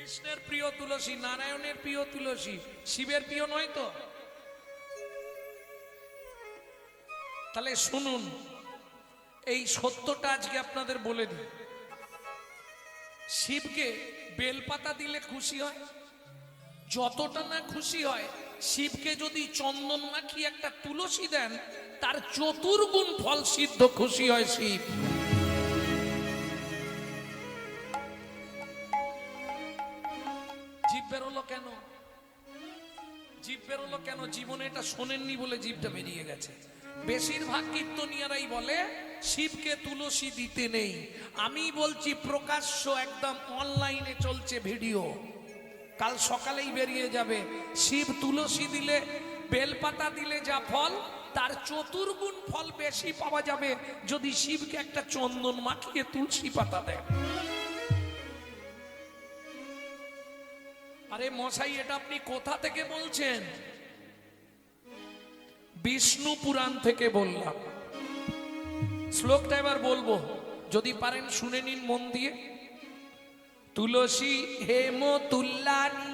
কৃষ্ণের প্রিয় তুলসী, নারায়ণের প্রিয় তুলসী, শিবের প্রিয় নয় তো? তাহলে শুনুন, এই সত্যটা আজকে আপনাদের বলে দিই। শিবকে বেলপাতা দিলে খুশি হয়, যতটা না খুশি হয়, শিবকে যদি চন্দন মাখিয়ে একটা তুলসী দেন, তার চতুর্গুণ ফল সিদ্ধ খুশি হয় শিব। জীব বেরোলো কেন? জীব বেরোলো কেন? জীবনে এটা শোনেননি বলে জীবটা বেরিয়ে গেছে। বেশিরভাগ কীর্তনিয়ারাই বলে শিবকে তুলসী দিতে নেই। আমি বলছি প্রকাশ্য একদম অনলাইনে চলছে ভিডিও, কাল সকালেই বেরিয়ে যাবে। শিব তুলসী দিলে, বেলপাতা দিলে যা ফল, তার চতুর্গুণ ফল বেশি পাওয়া যাবে যদি শিবকে একটা চন্দন মাখিয়ে তুলসী পাতা দেয়। আরে মশাই, এটা আপনি কোথা থেকে বলছেন? বিষ্ণু পুরাণ থেকে বললাম। শ্লোকটা এবার বলবো, যদি পারেন শুনে নিন মন দিয়ে। তুলসী হেম তুল্লানি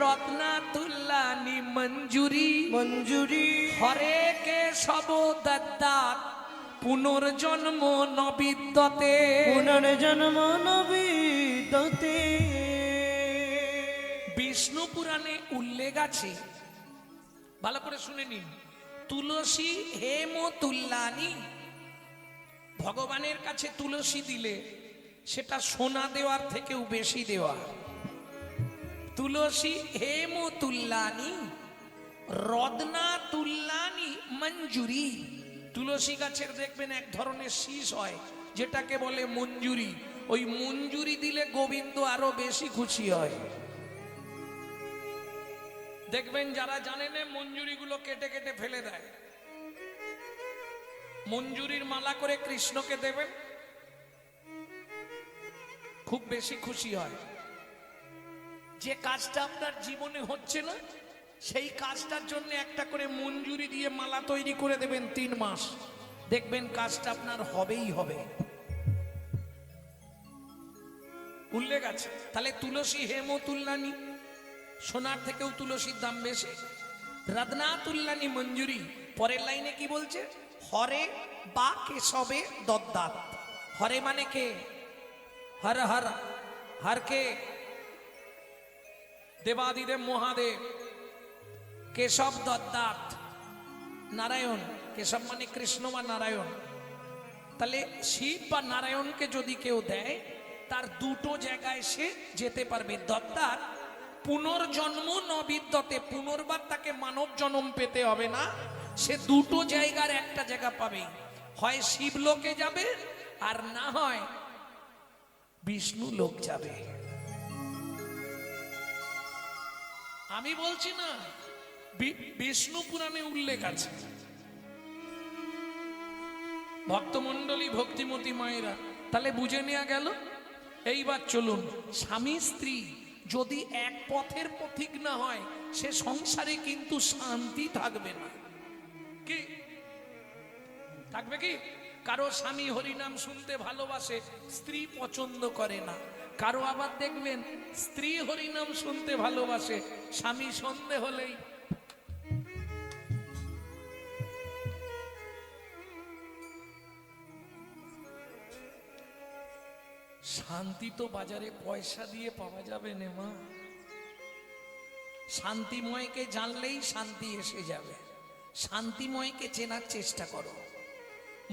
রত্না তুল্লানি মঞ্জুরি মঞ্জুরি হরে কে সব দত্তাৎ পুনর্জন্ম নবিদ্যতে। পুনর্জন্ম নবিদ্যতে। বিষ্ণু পুরাণে উল্লেখ আছে, ভালো করে শুনে নিন। তুলসী হেম তুল্লানি, ভগবানের কাছে তুলসী দিলে সেটা সোনা দেওয়ার থেকেও বেশি দেওয়া। তুলসী হেম তুল্লানি রত্না তুল্লানি মঞ্জুরি। তুলসী গাছের দেখবেন এক ধরনের শীষ হয় যেটাকে বলে মঞ্জুরি। ওই মঞ্জুরি দিলে গোবিন্দ আরো বেশি খুশি হয়। দেখবেন যারা জানে না, মঞ্জুরিগুলো কেটে কেটে ফেলে দেয়। মঞ্জুরির মালা করে কৃষ্ণকে দেবেন, খুব বেশি খুশি হয়। যে কাজটা আপনার জীবনে হচ্ছে না, সেই কাজটার জন্য একটা করে মঞ্জুরি দিয়ে মালা তৈরি করে দেবেন 3 মাস, দেখবেন কাজটা আপনার হবেই হবে। উল্লেখ আছে। তাহলে তুলসী হেম তুল্লানি, সোনার থেকেও তুলসীর দাম বেশি। রত্না তুল্লানি মঞ্জুরি। পরের লাইনে কি বলছে? হরে বা কেশবে দদ্দাত। হরে মানে কে? হর হর। হর কে? দেবাদিদেব মহাদেব। কেশব দদ্দাত নারায়ণ। কেশব মানে কৃষ্ণ বা নারায়ণ। তাহলে শিব বা নারায়ণকে যদি কেউ দেয়, তার দুটো জায়গায় সে যেতে পারবে। দদ্দাত পুনর্জন্ম নবিদ্যতে, পুনর্বার তাকে মানব জন্ম পেতে হবে না, সে দুটো জায়গার একটা জায়গা পাবে। হয় শিবলোকে যাবে, আর না হয় বিষ্ণু লোক যাবে। আমি বলছি না, বিষ্ণু পুরাণে উল্লেখ আছে। ভক্তমণ্ডলী, ভক্তিমতী মায়েরা, তাহলে বুঝে নেওয়া গেল। এইবার চলুন, স্বামী স্ত্রী যদি এক পথের পথিক না হয়, সে সংসারে কিন্তু শান্তি থাকবে না। কি থাকবে? কি কারো স্বামী হরিনাম শুনতে ভালোবাসে, স্ত্রী পছন্দ করে না। কারো আবার দেখবেন স্ত্রী হরিনাম শুনতে ভালোবাসে, স্বামী সন্ধে হলেই শান্তি তো বাজারে পয়সা দিয়ে পাওয়া যাবে না মা। শান্তিময়কে জানলেই শান্তি এসে যাবে। শান্তিময়কে চেনার চেষ্টা করো।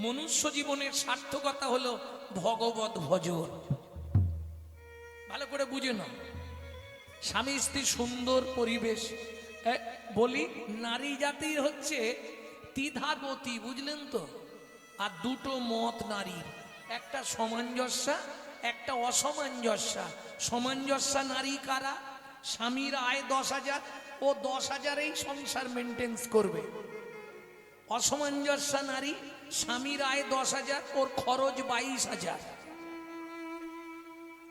মনুষ্য জীবনের সার্থকতা হলো ভগবত ভজন। ভালো করে বুঝে নাও। স্বামী স্ত্রী সুন্দর পরিবেশ। বলি, নারী জাতির হচ্ছে দ্বিধাগতি, বুঝলেন তো? আর দুটো মত নারীর, একটা সামঞ্জস্যা, একটা অসামঞ্জস্যা। সামঞ্জস্যা নারী কারা? স্বামীর আয় 10,000, ও 10,000-এই সংসার মেনটেন্স করবে। অসামঞ্জস্যা নারী, স্বামীর আয় 10,000, ওর খরচ 22,000।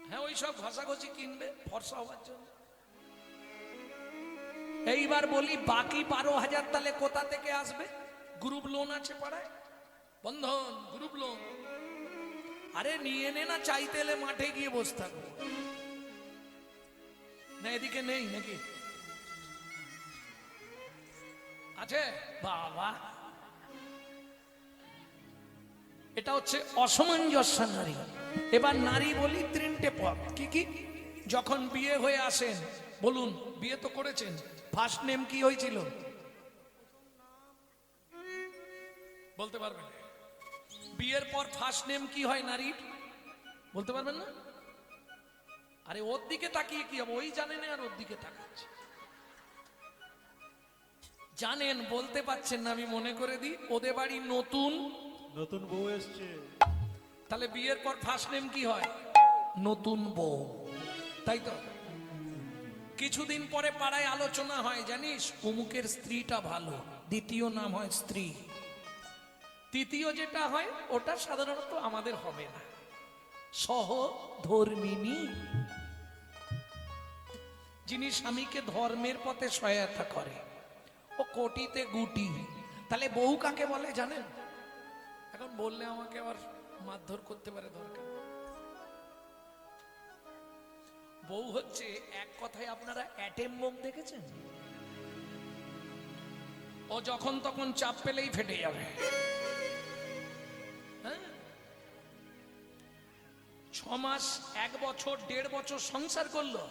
হ্যাঁ, ওই সব ঘষাঘষি কিনবে ফর্সা হওয়ার জন্য। এইবার বলি, বাকি 12,000 তাহলে কোথা থেকে আসবে? গ্রুপ লোন আছে পাড়ায়, বন্ধন গ্রুপ লোন। আরে নিয়ে নে না, চাইতে এলে মাঠে গিয়ে বসে থাকবো। না এদিকে নেই নাকি আছে? বাবা, এটা হচ্ছে অসামঞ্জস্য নারী। এবার নারী বলি তিনটে পদ, কি কি? যখন বিয়ে হয়ে আসেন, বলুন বিয়ে তো করেছেন, ফার্স্ট নেম কি হয়েছিল বলতে পারবেন? বিয়ের পর ফার্স্ট নেম কি হয় নারীর, বলতে পারবেন না? আরে ওর দিকে তাকিয়ে কি হবে, ওই জানে না আর ওর দিকে তাকাচ্ছে। জানেন, বলতে পারছেন না, আমি মনে করে দিই, ওদের বাড়ি নতুন নতুন বউ এসছে। তাহলে বিয়ের পর ফার্স্ট নেম কি হয়? নতুন বউ, তাই তো? কিছুদিন পরে পাড়ায় আলোচনা হয়, জানিস অমুকের স্ত্রীটা ভালো, দ্বিতীয় নাম হয় স্ত্রী। তৃতীয় যেটা হয় ওটা সাধারণত আমাদের হবে না, সহধর্মিনী, যিনি স্বামীকে ধর্মের পথে সহায়তা করে, ও কোটিতে গুটি। তাহলে বউ কাকে বলে জানেন? এখন বললে আমাকে আবার মারধর করতে পারে, দরকার। বউ হচ্ছে এক কথায়, আপনারা অ্যাটেম বোম দেখেছেন? ও যখন তখন চাপ পেলেই ফেটে যাবে। হ্যাঁ, 6 মাস 1 বছর 1.5 বছর সংসার করলো,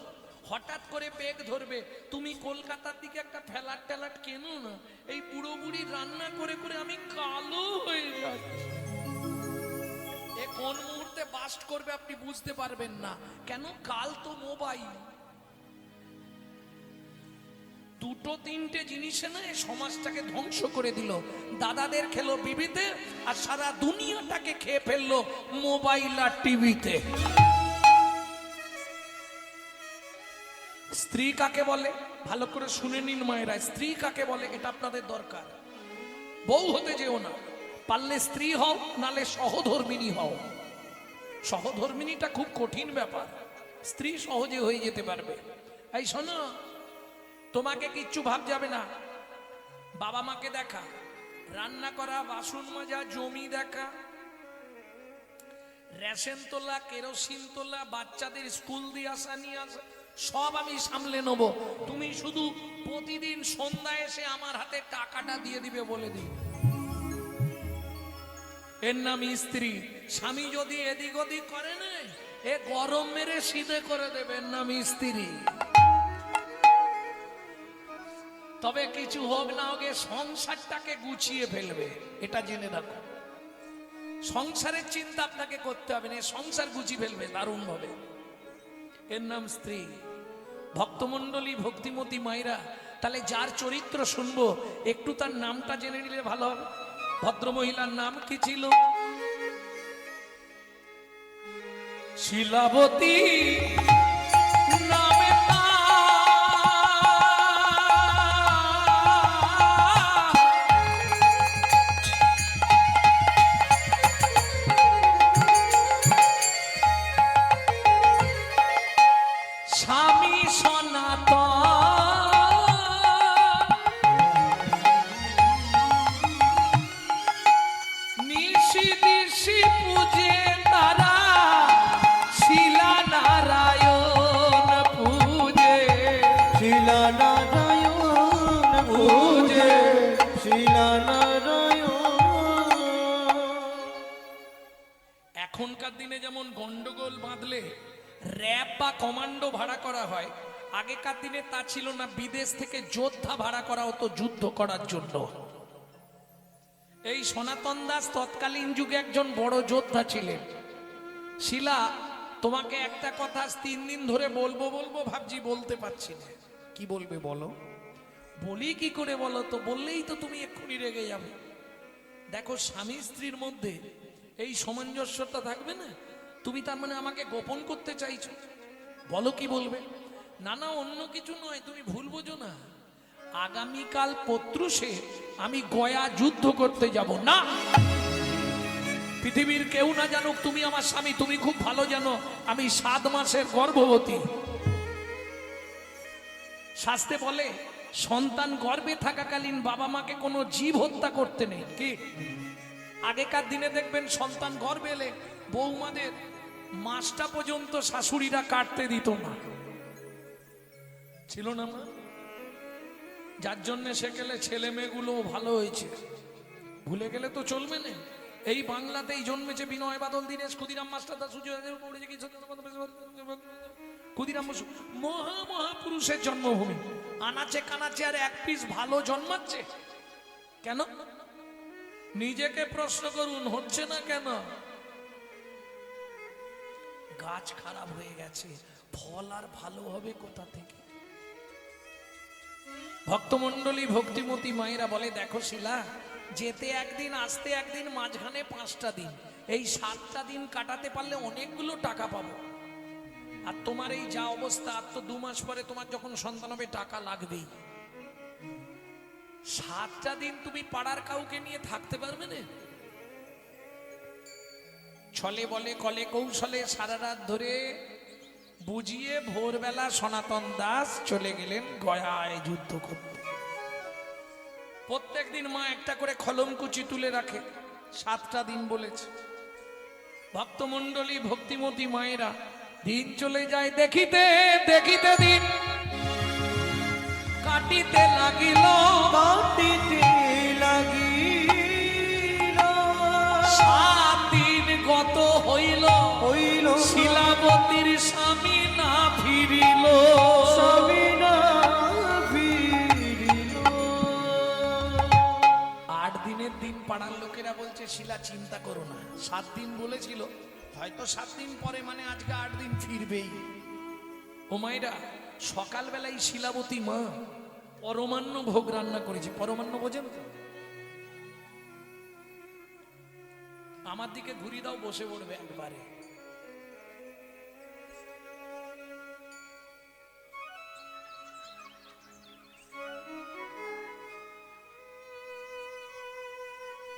হঠাৎ করে বেগ ধরবে, তুমি কলকাতার দিকে একটা ফ্ল্যাট ট্যালাট কেনো না, এই বুড়ো বুড়ি রান্না করে করে আমি কালো হয়ে যাচ্ছি। এ কোন মুহূর্তে বাস্ট করবে আপনি বুঝতে পারবেন না, কেন? কাল তো মোবাইল। দুটো তিনটে জিনিসে না এই সমাজটাকে ধ্বংস করে দিল। দাদাদের খেলো বিবিতে, আর সারা দুনিয়াটাকে খেয়ে ফেললো মোবাইল আর টিভিতে। স্ত্রী কাকে বলে ভালো করে শুনে নিন মায়েরা, স্ত্রী কাকে বলে এটা আপনাদের দরকার। বউ হতে যেও না, পারলে স্ত্রী হও, নালে সহধর্মিনী হও। সহধর্মিনীটা খুব কঠিন ব্যাপার, স্ত্রী সহজে হয়ে যেতে পারবে। এই শোনো, তোমাকে কিচ্ছু ভাব যাবে না, বাবা মাকে দেখা, রান্না করা, বাসন মাজা, জমি দেখা, রেশন তোলা, কেরোসিন তোলা, বাচ্চাদের স্কুল দিয়ে আসা নিয়ে আসা, সব আমি সামলে নেবো। তুমি শুধু প্রতিদিন সন্ধ্যায় এসে আমার হাতে টাকাটা দিয়ে দিবে, বলে দিই। এর নাম স্ত্রী। স্বামী যদি এদিক ওদিক করে না, এ গরম মেরে সিধে করে দেবে, এর নাম স্ত্রী। তবে কিছু হোক না হোক সংসারটাকে গুছিয়ে ফেলবে, এটা জেনে রাখো। সংসারের চিন্তা আপনাকে করতে হবে না, সংসার গুছিয়ে ফেলবে দারুণ ভাবে। এর নাম স্ত্রী। ভক্তমন্ডলী, ভক্তিমতী মায়েরা, তাহলে যার চরিত্র শুনবো একটু তার নামটা জেনে নিলে ভালো হবে। ভদ্রমহিলার নাম কি ছিল? শিলাবতী নামে স্বামী সনাতন, নিশি নিশি পূজে তারা, শিলা নারায়ণ পূজে, শিলা নারায়ণ পূজে, শিলা নারায়ণ। এখনকার দিনে যেমন গন্ডগোল বাঁধলে র্যাব বা কমান্ডো ভাড়া করা হয়, আগেকার দিনে তা ছিল না, বিদেশ থেকে যোদ্ধা ভাড়া করা হতো যুদ্ধ করার জন্য। এই সনাতন দাস তৎকালীন যুগে একজন বড় যোদ্ধা ছিলেন। শিলা, তোমাকে একটা কথা 3 দিন ধরে বলবো বলবো ভাবছি, বলতে পারছি না। কি বলবে বলো? বলি কি করে বলো তো, বললেই তো তুমি এক্ষুনি রেগে যাবে। দেখো, স্বামী স্ত্রীর মধ্যে এই সামঞ্জস্যতা থাকবে না, তুমি তার মানে আমাকে গোপন করতে চাইছো। বলো কি বলবে? না না, অন্য কিছু নয়, তুমি ভুল বোঝো না। আগামীকাল পত্রুষে আমি গয়া যুদ্ধ করতে যাব না। পৃথিবীর কেউ না জানুক তুমি আমার স্বামী, তুমি খুব ভালো জানো আমি 7 মাসের গর্ভবতী। শাস্ত্রে বলে সন্তান গর্ভে থাকাকালীন বাবা মাকে কোনো জীব হত্যা করতে নেই। কি আগেকার দিনে দেখবেন সন্তান গর্ভে এলে বৌমাদের মাসটা পর্যন্ত শাশুড়িরা কাটতে দিত না। ছিল না মা? যার জন্য সেকেলে ছেলে মেয়েগুলো ভালো হয়েছে, ভুলে গেলে তো চলবে না। এই বাংলাতেই জন্মেছে বিনয় বাদল দীনেশ ক্ষুদিরাম মাস্টার দাস ক্ষুদিরাম বসু, মহা মহাপুরুষের জন্মভূমি। আনাচে কানাচে আর এক পিস ভালো জন্মাচ্ছে কেন? নিজেকে প্রশ্ন করুন, হচ্ছে না কেন? গাছ খারাপ হয়ে গেছে, ফল আর ভালো হবে কোথা থেকে? ভক্তমণ্ডলী ভক্তিমতী মায়েরা বলে, দেখো শিলা, যেতে একদিন আসতে একদিন, মাঝখানে 5টা দিন, এই 7টা দিন কাটাতে পারলে অনেকগুলো টাকা পাবো। আর তোমার এই যা অবস্থা, আর তো 2 মাস পরে তোমার যখন সন্তান হবে টাকা লাগবেই। 7টা দিন তুমি পাড়ার কাউকে নিয়ে থাকতে পারবে না? ছলে বলে কলে কৌশলে সারা রাত ধরে বুঝিয়ে ভোরবেলা সনাতন দাস চলে গেলেন গয়ায় যুদ্ধ করতে। প্রত্যেকদিন মা একটা করে খলমকুচি তুলে রাখে, 7টা দিন বলেছে। ভক্তমণ্ডলী ভক্তিমতী মায়েরা, দিন চলে যায় দেখিতে দেখিতে, দিন কাটিতে লাগিল, কাটিতে লাগিল। 7 দিন গত হইল, হইল শিলাবতীর স্বামী না ফিরিল। স্বামী না ফিরিল। 8 দিনের দিন পাড়ার লোকেরা বলছে, শিলা চিন্তা করো না, 7 দিন বলেছিল, হয়তো 7 দিন পরে মানে আজকে 8 দিন ফিরবেই। ও মায়েরা, সকালবেলায় শিলাবতী মা পরমান্ন ভোগ রান্না করেছে। পরমান্ন বোঝেন তো? আমার দিকে ঘুরি দাও, বসে পড়বে একবারে।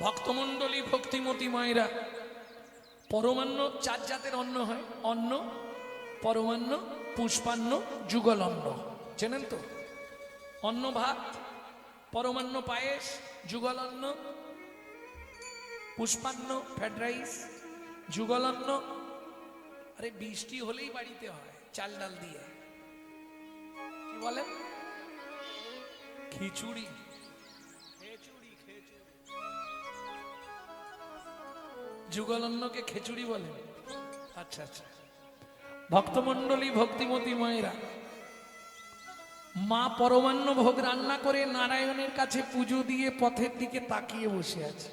ভক্তমণ্ডলী ভক্তিমতী মায়েরা, পরমান্ন 4 জাতের অন্ন হয়। অন্ন, পরমান্ন, পুষ্পান্ন, যুগল অন্ন। চেনেন তো? অন্ন ভাত, পরমান্ন পায়েস, যুগল অন্ন, পুষ্পান্ন ফ্রাইড রাইস, যুগল অন্ন। আরে বৃষ্টি হলেই বাড়িতে হয় চাল ডাল দিয়ে, কি বলেন? খিচুড়ি। যুগল অন্নকে খিচুড়ি বলে। আচ্ছা আচ্ছা। ভক্তমণ্ডলী ভক্তিমতী মায়েরা, মা পরমান্ন ভোগ রান্না করে নারায়ণের কাছে পুজো দিয়ে পথের দিকে তাকিয়ে বসে আছে।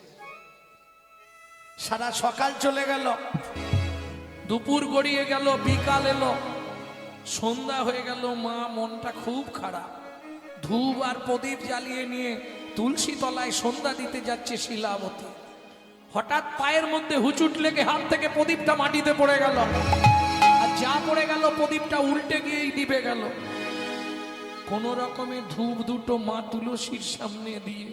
সারা সকাল চলে গেল, দুপুর গড়িয়ে গেল, বিকাল এলো, সন্ধ্যা হয়ে গেল। মা মনটা খুব খারাপ, ধূপ আর প্রদীপ জ্বালিয়ে নিয়ে তুলসী তলায় সন্ধ্যা দিতে যাচ্ছে শিলাবতী। হঠাৎ পায়ের মধ্যে হুচুট লেগে হাত থেকে প্রদীপটা মাটিতে পড়ে গেল, আর যা পড়ে গেল প্রদীপটা উল্টে গিয়েই নিভে গেল। কোন রকমে ধূপ দুটো মা তুলসীর সামনে দিয়ে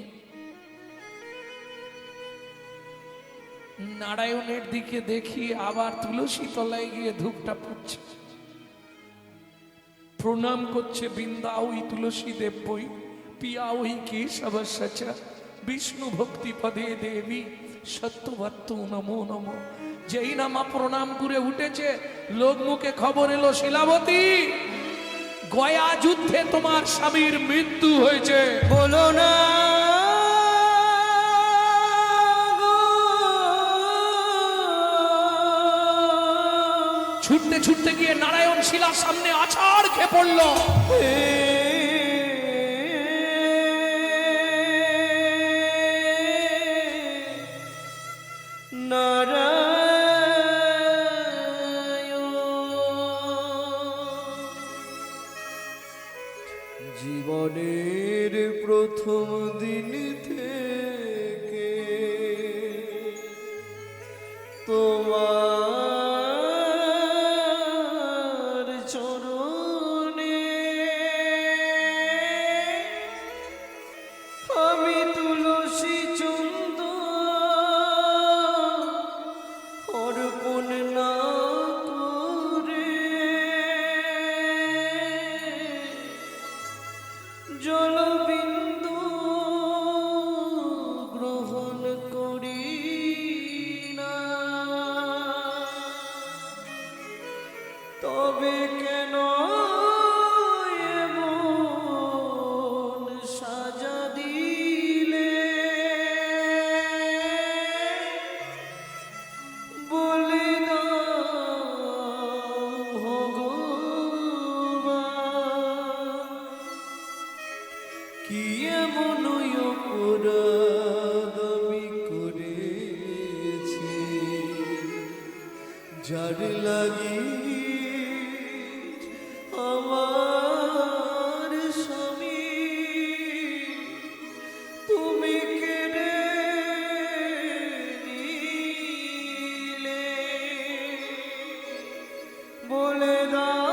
নারায়ণের দিকে দেখি, আবার তুলসী তলায় গিয়ে ধূপটা পুড়ছে। প্রণাম করছে, বৃন্দাওই তুলসী দেবই পিয়াওই কেশব সচা, বিষ্ণু ভক্তি পদে দেবী সত্যবত্ত নমো নমো। যেই না মা প্রণাম করে উঠেছে, লোক মুখে খবর এলো, শিলাবতী, গয়া যুদ্ধে তোমার স্বামীর মৃত্যু হয়েছে। বলো না ছুটতে ছুটতে গিয়ে নারায়ণ শিলার সামনে আছাড় খেয়ে পড়ল। জীবনের প্রথম দিন থেকে তোমার চরণে আমি তুলসী চন্দন অর্পণ না করে জলবিন্দু গ্রহণ করি না, তবে কেন এমন কি এমন অপরাধ আমি করেছি যার লাগি আমার স্বামী তুমি কেড়ে নিলে বলে দাও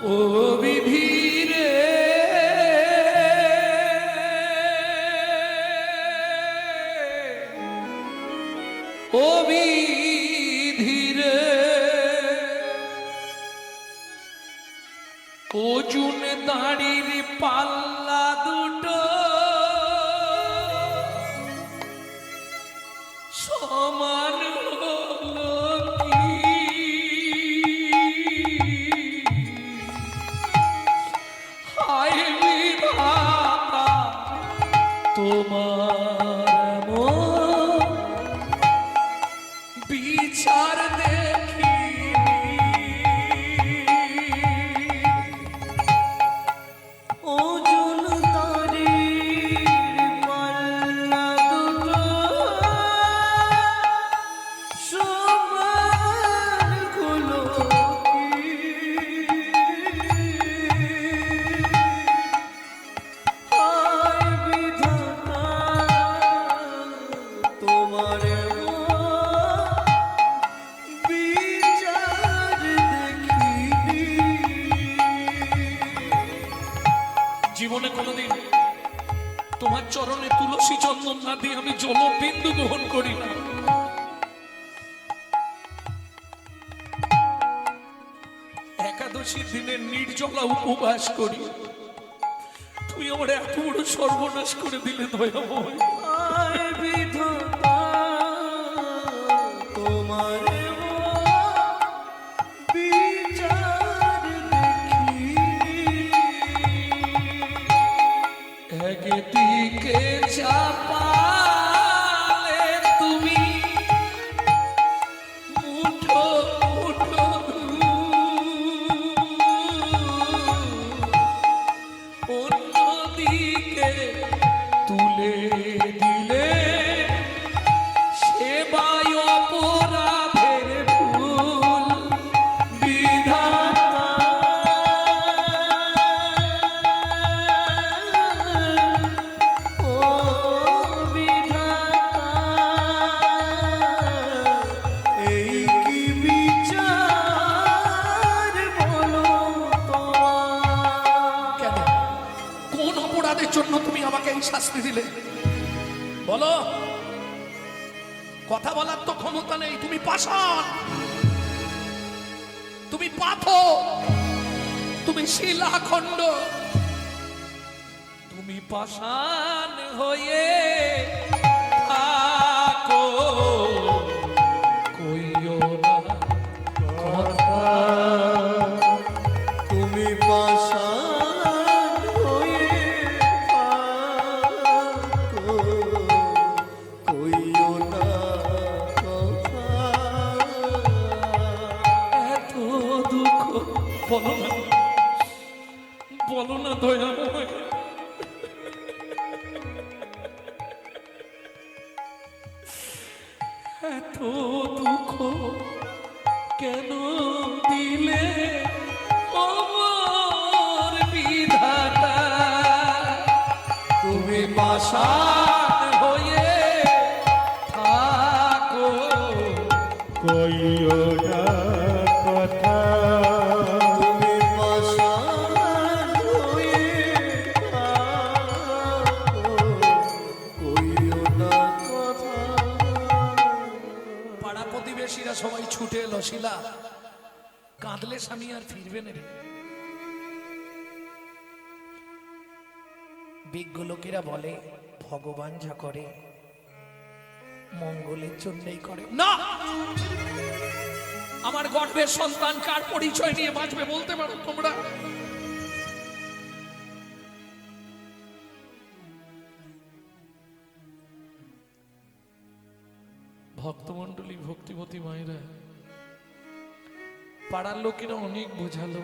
ও বিধি রে ও বিধি রে ওজুন দাড়ির পাল্লা দুটো সমান হলো কি হায় বিধাতা তোমার এমন বিচার দেখিনি ওজন তারির পাল্লা দুটো সমান হলো কি হায় বিধাতা তোমার বিচার দেখিনি জীবনে কোনোদিন তোমার চরণে তুলসী চন্দন না দিয়ে আমি জলবিন্দু গ্রহণ করি না। একাদশী দিনের নির্জলা উপবাস করি, তুমি আমার এত বড় সর্বনাশ করে দিলে দয়াময়। হায় বিধাতা তোমার বিচার দেখিনি একদিকে চাপালে তুমি মুঠো মুঠো অন্যদিকে তুলে দিলে সেবায় অপরাধের ভুল বিধাতা ও বিধাতা এই কি বিচার বলো তোমার কেন? কোন অপরাধের জন্য তুমি আমাকে এই শাস্তি দিলে বলো? কথা বলার তো ক্ষমতা নেই। তুমি পাষাণ, তুমি পাথর, তুমি শিলাখণ্ড, তুমি পাষাণ হয়ে থাকো, কইও না কথা। তুমি পাষাণ হয়ে থাকো, কইও না কথা। এত দুঃখ বলো না, বলো না দয়াময়। এত দুঃখ কেন দিলে আমার বিধাতা? তুমি পাষাণ হয়ে থাকো, কইও না কথা। তুমি পাষাণ হয়ে থাকো, কইও না কথা। পাড়া প্রতিবেশীরা সবাই ছুটে এলো। শিলা, কাঁদলে স্বামী আর ফিরবে না রে। বিজ্ঞ লোকেরা বলে ভগবান যা করে মঙ্গলের জন্যই করে না। আমার গর্ভের সন্তান কার পরিচয় নিয়ে বাঁচবে বলতে পারো তোমরা? ভক্তমন্ডলী, ভক্তিমতী মায়েরা, পাড়ার লোকেরা অনেক বোঝালো,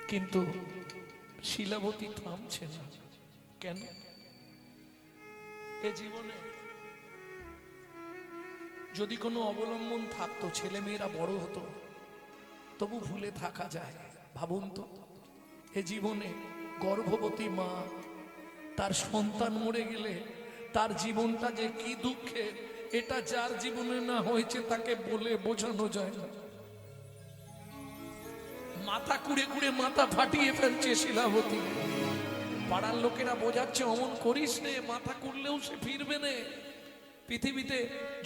কিন্তু শিলাবতী থামছে না। কেন? এ জীবনে যদি কোনো অবলম্বন থাকতো, ছেলে মেয়েরা বড় হতো, তবু ভুলে থাকা যায়। ভাবুন তো, এ জীবনে গর্ভবতী মা তার সন্তান মরে গেলে তার জীবনটা যে কি দুঃখে, এটা যার জীবনে না হয়েছে তাকে বলে বোঝানো যায় না। মাথা কুড়ে কুড়ে মাথা ফাটিয়ে ফেলছে শিলাবতী। পাড়ার লোকেরা বোঝাচ্ছে অমন করিস নে, মাথা কুড়লেও সে ফিরবে না। পৃথিবীতে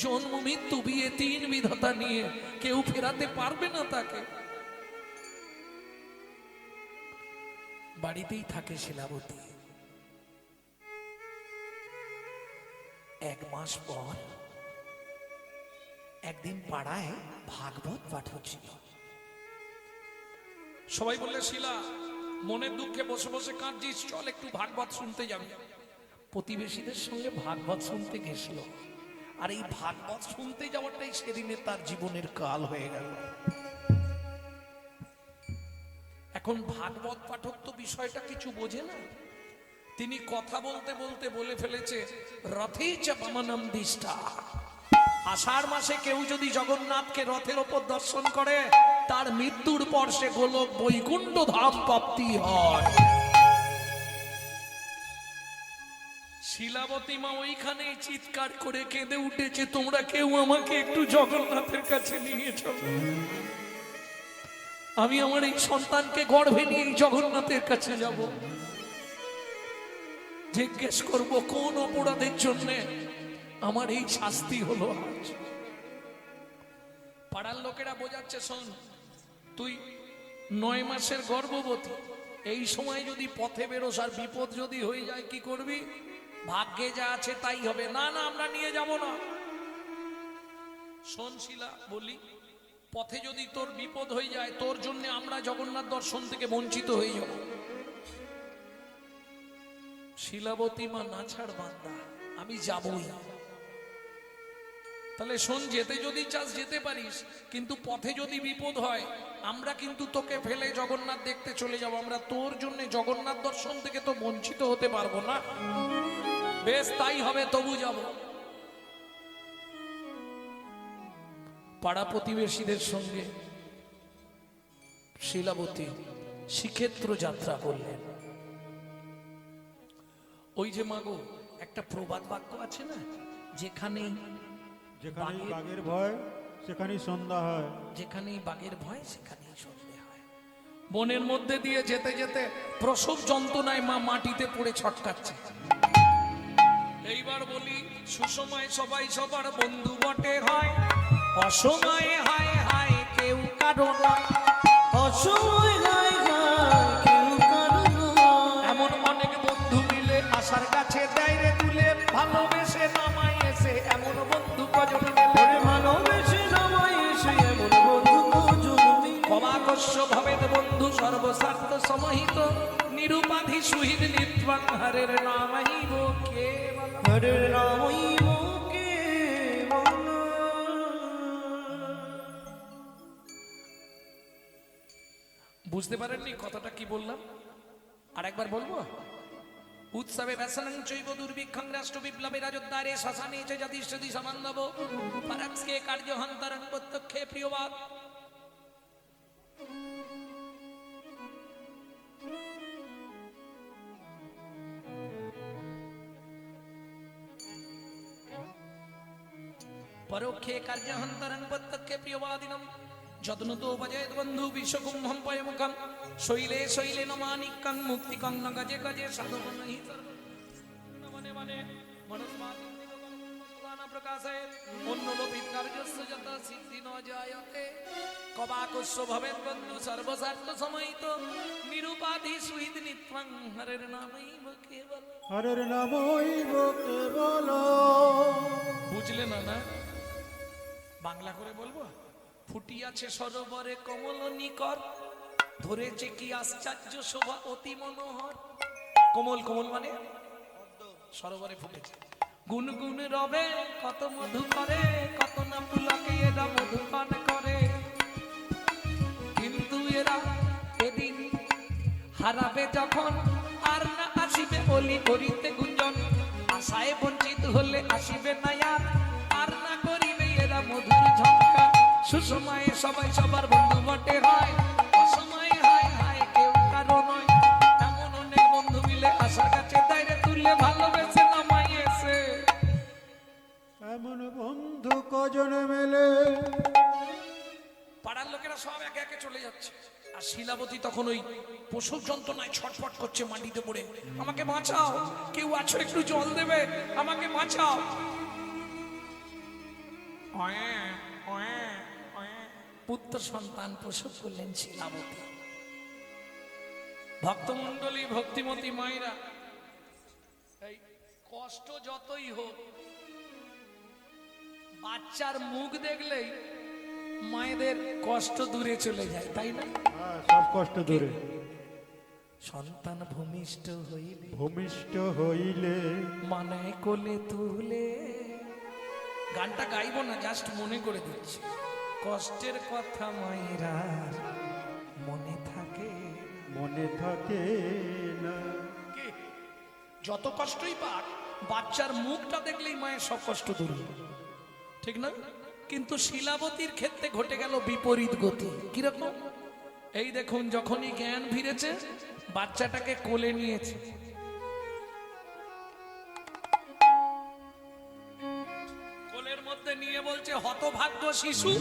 জন্ম মৃত্যু বিয়ে তিন বিধাতা নিয়ে কেউ ফেরাতে পারবে না তাকে। বাড়িতেই থাকে শিলাবতী। এক মাস পর একদিন পাড়ায় ভাগবত পাঠ হচ্ছিল। সবাই বললে, শিলা মনের দুঃখে বসে বসে কাঁদছিস, চল একটু ভাগবত শুনতে যাবি। প্রতিবেশীদের সঙ্গে ভাগবত শুনতে গেছিল, আর এই ভাগবত শুনতে যাওয়াটাই সেদিনে তার জীবনের কাল হয়ে গেল। এখন ভাগবত পাঠক তো বিষয়টা কিছু বোঝে না। তিনি কথা বলতে বলতে বলে ফেলেছে, রথেই চ বামনম দিষ্ঠা। আষাঢ় মাসে কেউ যদি জগন্নাথকে রথের ওপর দর্শন করে, তার মৃত্যুর পর সে গোলক বৈকুণ্ঠ ধাম প্রাপ্তি হয়। শিলাবতী মা ওইখানে চিৎকার করে কেঁদে উঠেছে, তোমরা কেউ আমাকে একটু জগন্নাথের কাছে নিয়ে চলো, আমি আমার এই সন্তানকে গর্ভে নিয়ে জগন্নাথের কাছে যাব। জিজ্ঞেস করব কোন অপরাধের জন্য আমার এই শাস্তি হলো আজ। পাড়ার লোকেরা বোঝাচ্ছে, শোন, তুই 9 মাসের গর্ভবতী, এই সময় যদি পথে বেরোস আর বিপদ যদি হয়ে যায় কি করবি? ভাগ্যে যা আছে তাই হবে। না না, আমরা নিয়ে যাব না। শোন শিলা, বলি, পথে যদি তোর বিপদ হয়ে যায়, তোর জন্য আমরা জগন্নাথ দর্শন থেকে বঞ্চিত হয়ে যাব। শিলাবতী মা নাছাড় বান্দা, আমি যাবই। তাহলে শোন, যেতে যদি চাস যেতে পারিস, কিন্তু পথে যদি বিপদ হয় আমরা কিন্তু তোকে ফেলে জগন্নাথ দেখতে চলে যাব। আমরা তোর জন্য জগন্নাথ দর্শন থেকে তো বঞ্চিত হতে পারবো না। বেশ, তাই হবে, তবু যাব। পাড়া প্রতিবেশীদের সঙ্গে শিলাবতী শ্রীক্ষেত্র যাত্রা করলেন। ওই যে মাগো, একটা প্রবাদ বাক্য আছে না, যেখানেই বাঘের ভয় সেখানেই সন্ধ্যা হয়। যেখানেই বাঘের ভয় সেখানেই সন্ধে হয়। বনের মধ্যে দিয়ে যেতে যেতে প্রসব যন্ত্রণায় মা মাটিতে পড়ে ছটকাচ্ছে। এইবার বলি, সুসময় সবাই সবার বন্ধু বটে হয়, অসময়ে হায় হায় কেউ কারো নয়। অসময় হায় হায় কেউ কারো নয়। এমন অনেক বন্ধু মিলে আশার কাছে দেয় রে তুলে, ভালোবেসে নামায় এসে এমন বন্ধু কজন মেলে। ভালোবেসে নামায় এসে এমন বন্ধু কজন মিলে। অবাকস্য ভবেদ বন্ধু সর্বস্বার্থ সমাহিত, নিরুপাধি সুহৃদ নিত্বাং হরের নামাইব কেবল। হরের নামইব কেবল। বুঝতে পারেননি কথাটা কি বললাম? আর একবার বলবো, উৎসবে ব্যসনং চৈব দুর্ভিক্ষং রাষ্ট্র বিপ্লবে রাজোদ্ধারে শ্মশানে চ যদিষ্যদি সমান্নব পরাক্সকে কার্যহন্তরং প্রত্যক্ষে প্রিয়বাদ। পরোক্ষে কার্যহন্তরং প্রত্যক্ষে প্রিয়বাদিনম যত্নতো উপজয়েত বন্ধু বিশ্বকুম্ভম পয়মুখম শৈলে শৈলে নমানিকং মুক্তিকং ন গজে গজে সাধবন হি সর্বনে মনে মনস্মাদিন প্রকাশে অন্যলোপিত কার্যস্য যত সিদ্ধি ন জায়তে কবাকুস্য ভবেৎ বন্ধু সর্বস্বার্থ সমাহিত নিরূপা বিবাধি সুইদ নিত্যাং হরের নামৈব কেবল। হরের নামৈব কেবল। বুঝলে না? না বাংলা করে বলবো। ফুটিয়াছে সরোবরে কমল নিকর, ধরেছে কি আশ্চর্য শোভা অতি মনোহর। কোমল কোমল মানে সরোবরে ফুটেছে। গুনগুন রবে কত মধু করে, কত না পুলকে এরা মধু পান করে। কিন্তু এরা এদিন হারাবে যখন, আর না আসিবে বলি করিতে গুঞ্জন। আশায় বঞ্চিত হলে আসিবে না আর, আর না করিবে এরা মধুর ঝঙ্কা। সুসময়ে সবাই সবার বন্ধু বটে হয়, অসময়ে হায় হায় কেউ কারো নয়। এমন অনেক বন্ধু মিলে আশার কাছে দাঁড়িয়ে তুললে ভালোবেসে নামাইয়েছে। এমন বন্ধু কজন মেলে। পাড়ার লোকেরা সব একে একে চলে যাচ্ছে, আর শিলাবতী তখন ওই প্রসব যন্ত্রণায় ছটফট করছে মাটিতে পড়ে। আমাকে বাঁচাও, কেউ আছো একটু জল দেবে, আমাকে বাঁচাও। পুত্র সন্তান প্রসব করলেন শিলাবতী। ভক্তমন্ডলী ভক্তিমতী মায়েরা, এই কষ্ট যতই হোক, বাচ্চার মুখ দেখলেই মায়েদের কষ্ট দূরে চলে যায়, তাই না? সব কষ্ট দূরে। সন্তান ভূমিষ্ঠ হইলে, ভূমিষ্ঠ হইলে মানে কোলে তুলে। গানটা গাইবো না, জাস্ট মনে করে দিচ্ছি। কষ্টের কথা মায়েরা মনে থাকে, মনে থাকে না। কি? যত কষ্টই পাক, বাচ্চার মুখটা দেখলেই মায়ের সব কষ্ট দূর হয়, ঠিক না? কিন্তু শিলাবতীর ক্ষেত্রে ঘটে গেল বিপরীত গতি। কিরকম? এই দেখুন, যখনই জ্ঞান ফিরেছে, বাচ্চাটাকে কোলে নিয়েছে। কোলের মধ্যে নিয়ে বলছে, হতভাগ্য শিশু,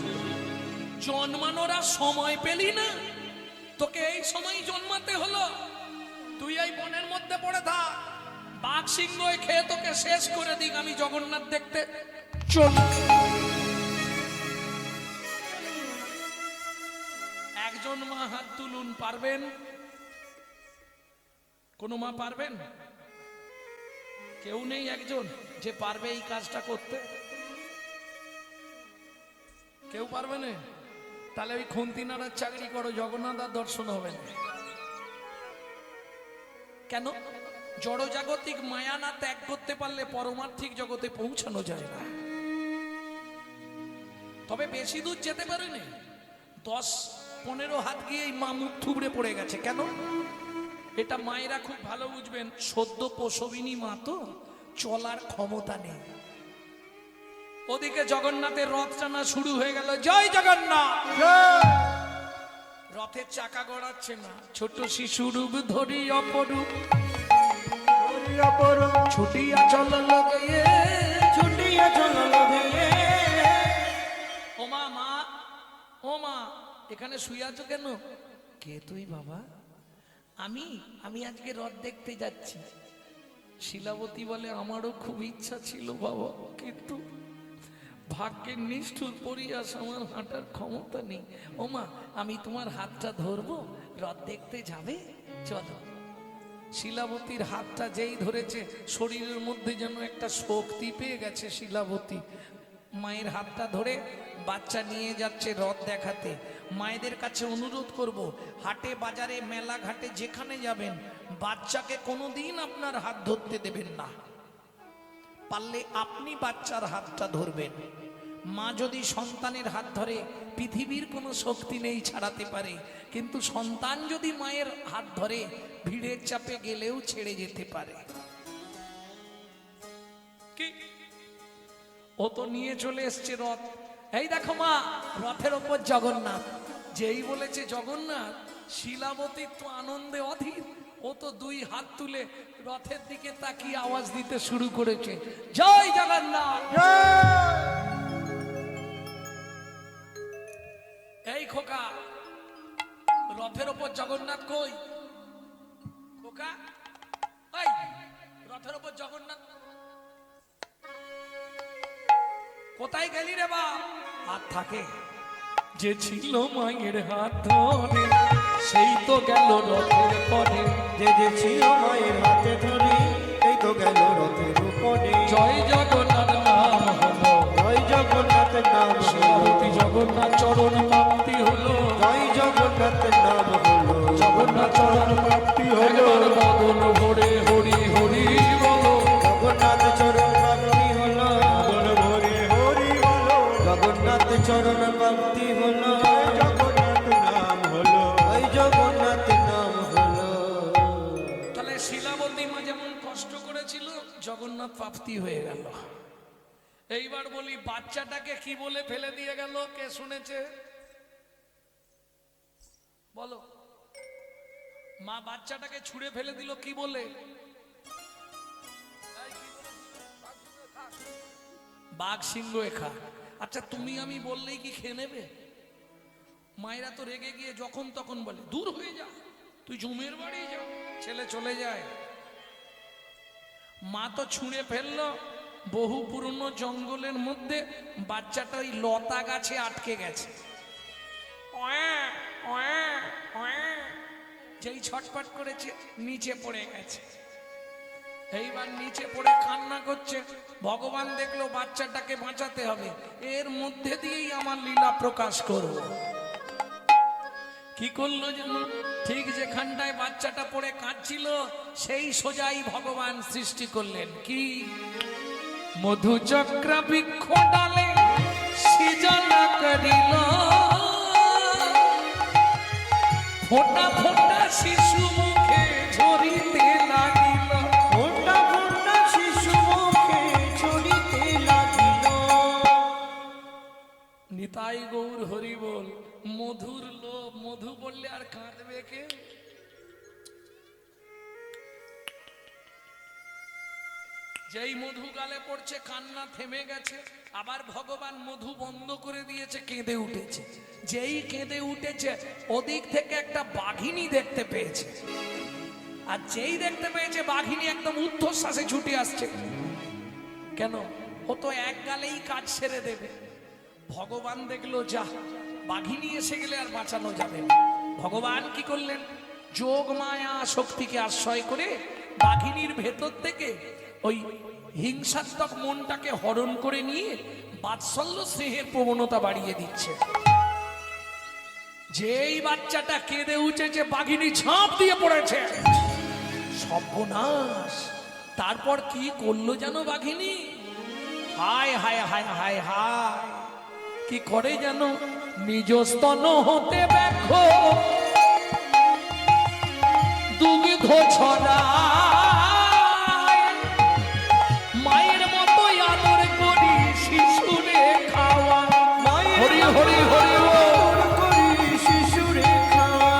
জন্মানোর আর সময় পেলি না, তোকে এই সময় জন্মাতে হলো। তুই এই বনের মধ্যে পড়ে থাক, বাঘ সিংহ খেয়ে তোকে শেষ করে দিক, আমি জগন্নাথ দেখতে চল। একজন মা হাত তুলুন, পারবেন? কোন মা পারবেন? কেউ নেই একজন যে পারবে এই কাজটা করতে? কেউ পারবে না? তাহলে ওই খুন্তি নাড়ার চাকরি করো, জগন্নাথ আর দর্শন হবে না। কেন? জড়জাগতিক মায়া না ত্যাগ করতে পারলে পরমার্থিক জগতে পৌঁছানো যায় না। তবে বেশি দূর যেতে পারেনি, 10-15 হাত গিয়ে মা মুখ থুবড়ে পড়ে গেছে। কেন? এটা মায়েরা খুব ভালো বুঝবেন, সদ্য প্রসবিনী মা তো, চলার ক্ষমতা নেই। ওদিকে জগন্নাথের রথ টানা শুরু হয়ে গেল। জয় জগন্নাথ। রথের চাকা গড়াচ্ছে না, ছোট শিশু রূপ ধরি অপরূপ ছুটিয়া চল লগে, ছুটিয়া চল লগে। ও মা, মা, ও মা, এখানে শুয়ে আছো কেন? কে তুই বাবা? আমি আজকে রথ দেখতে যাচ্ছি। শিলাবতী বলে, আমারও খুব ইচ্ছা ছিল বাবা, কিন্তু ভাগ্যের নিষ্ঠুর পরিহাস, আমার হাঁটার ক্ষমতা নেই। ও মা, আমি তোমার হাতটা ধরবো, রথ দেখতে যাবে, চলো। শিলাবতীর হাতটা যেই ধরেছে, শরীরের মধ্যে যেন একটা শক্তি পেয়ে গেছে শিলাবতী। মায়ের হাতটা ধরে বাচ্চা নিয়ে যাচ্ছে রথ দেখাতে। মায়েদের কাছে অনুরোধ করব, হাটে বাজারে মেলা ঘাটে যেখানে যাবেন, বাচ্চাকে কোনোদিন আপনার হাত ধরতে দেবেন না। পারলে আপনি বাচ্চার হাতটা ধরবেন। মা যদি সন্তানের হাত ধরে, পৃথিবীর কোনো শক্তি নেই ছাড়াতে পারে, কিন্তু সন্তান যদি মায়ের হাত ধরে, ভিড়ের চাপে গেলেও ছেড়ে যেতে পারে। কি? ও তো নিয়ে চলে এসছে রথ। এই দেখো মা, রথের ওপর জগন্নাথ। যেই বলেছে জগন্নাথ, শিলাবতী তো আনন্দে অধীর। ও তো 2 হাত তুলে রথের দিকে তাকিয়ে আওয়াজ দিতে শুরু করেছে, জয় জগন্নাথ। এই খোকা, রথের ওপর জগন্নাথ কই? খোকা, এই রথের ওপর জগন্নাথ কোথায় গেলি রে বাপ? হাত থাকে যে ছিল মায়ের হাত ধরে, সেই তো গেল রথের পরে। যে যে ছিল মায়ের হাতে ধরে, এই তো গেল রথের উপরে। জয় জগন্নাথ নাম হলো, জয় জগন্নাথ নাম হলো, শিলাবতী জগন্নাথ চরণ প্রাপ্তি হলো, জয় জগন্নাথ নাম হলো, জগন্নাথ চরণ প্রাপ্তি হলো। একবার বদন ভরে হরি হরি বলো, জগন্নাথ চরণ প্রাপ্তি হলো, বল ভরে হরি বলো, জগন্নাথ চরণ প্রাপ্তি হলো, জগন্নাথ নাম হলো। জয় জগন্নাথ নাম হলো। তাহলে শিলাবতী মা যেমন কষ্ট করেছিল জগন্নাথ প্রাপ্তি হয়ে গেল। এইবার বলি বাচ্চাটাকে কি বলে ফেলে দিয়ে গেল, কে শুনেছে বলো? মা বাচ্চাটাকে ছুঁড়ে ফেলে দিল কি বলে? বাঘ সিংহ খা। আচ্ছা তুমি আমি বললেই কি খেয়ে নেবে? মায়েরা তো রেগে গিয়ে যখন তখন বলে দূর হয়ে যা, তুই জমের বাড়ি যা, ছেলে চলে যায়। মা তো ছুঁড়ে ফেললো, বহু পুরনো জঙ্গলের মধ্যে বাচ্চাটা ওই লতা গাছে আটকে গেছে। যেই ছটপট করেছে নিচে পড়ে গেছে। এইবার নিচে পড়ে কান্না করছে। ভগবান দেখলো বাচ্চাটাকে বাঁচাতে হবে, এর মধ্যে দিয়েই আমার লীলা প্রকাশ করব। কি করলো যেন, ঠিক যেখানটায় বাচ্চাটা পড়ে কাঁদছিল সেই সোজাই ভগবান সৃষ্টি করলেন কি? মধুচক্র বৃক্ষ ডালে সৃজনা করিল, ফোঁটা ফোঁটা শিশু মুখে ঝরিতে লাগিল। ফোঁটা ফোঁটা শিশু মুখে ঝরিতে লাগিল। নিতাই গৌর হরি বল। মধুর লোভ, মধু বললে আর কাঁদবে কে? যেই মধু গালে পড়ছে কান্না থেমে গেছে, আবার ভগবান মধু বন্ধ করে দিয়েছে, কেঁদে উঠেছে। যেই কেঁদে উঠেছে ওদিক থেকে একটা বাঘিনী দেখতে পেয়েছে, আর যেই দেখতে পেয়েছে বাঘিনী একদম ঊর্ধ্বশ্বাসে ছুটে আসছে। কেন? ও তো এক গালেই কাজ সেরে দেবে। ভগবান দেখলো যা, বাঘিনী এসে গেলে আর বাঁচানো যাবে না। ভগবান কি করলেন? যোগ মায়া শক্তিকে আশ্রয় করে বাঘিনীর ভেতর থেকে ওই হিংসাত্মক মনটাকে হরণ করে নিয়ে বাৎসল্য স্নেহের প্রবণতা বাড়িয়ে দিচ্ছে। যেই বাচ্চাটা কেঁদে উঠেছে বাঘিনী ঝাঁপ দিয়ে পড়েছে, সর্বনাশ। তারপর কি করলো জানো বাঘিনী? হায় হায় হায় হায় হায়, কি করে জানো? নিজ স্তন হতে দেখো দুগ্ধ ছড়ায়, মায়ের মতো আদর করি শিশুরে খাওয়া। হরি হরি হরি বল। করি শিশুরে খাওয়া।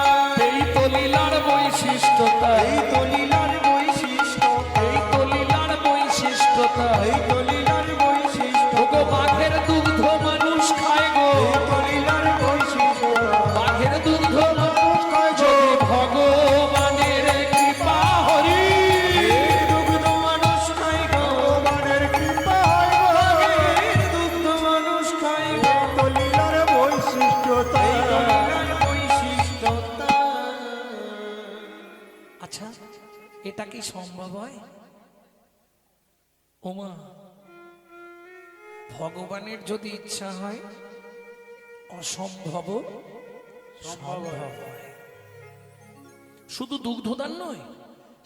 এই তো লীলার বৈশিষ্ট্যতা, এই তো লীলার বৈশিষ্ট্যতা, এই তো লীলার বৈশিষ্ট্যতা। এই তো লীলার বৈশিষ্ট্য। ওগো বাঘের দুগ্ধ মানুষ খায় গো, এই তো লীলার বৈশিষ্ট্য। বাঘের দুগ্ধ মানুষ খায় গো। যদি ভগবানের কৃপা হরি, এই দুগ্ধ মানুষ খায় গো। ভগবানের কৃপায় গো, এই দুগ্ধ মানুষ খায় গো। তো লীলার বৈশিষ্ট্যতা। এই তো লীলার বৈশিষ্ট্যতা। আচ্ছা এটা কি সম্ভব হয়? ওমা, ভগবানের যদি ইচ্ছা হয় অসম্ভব সম্ভব হয়। শুধু দুগ্ধদান নয়,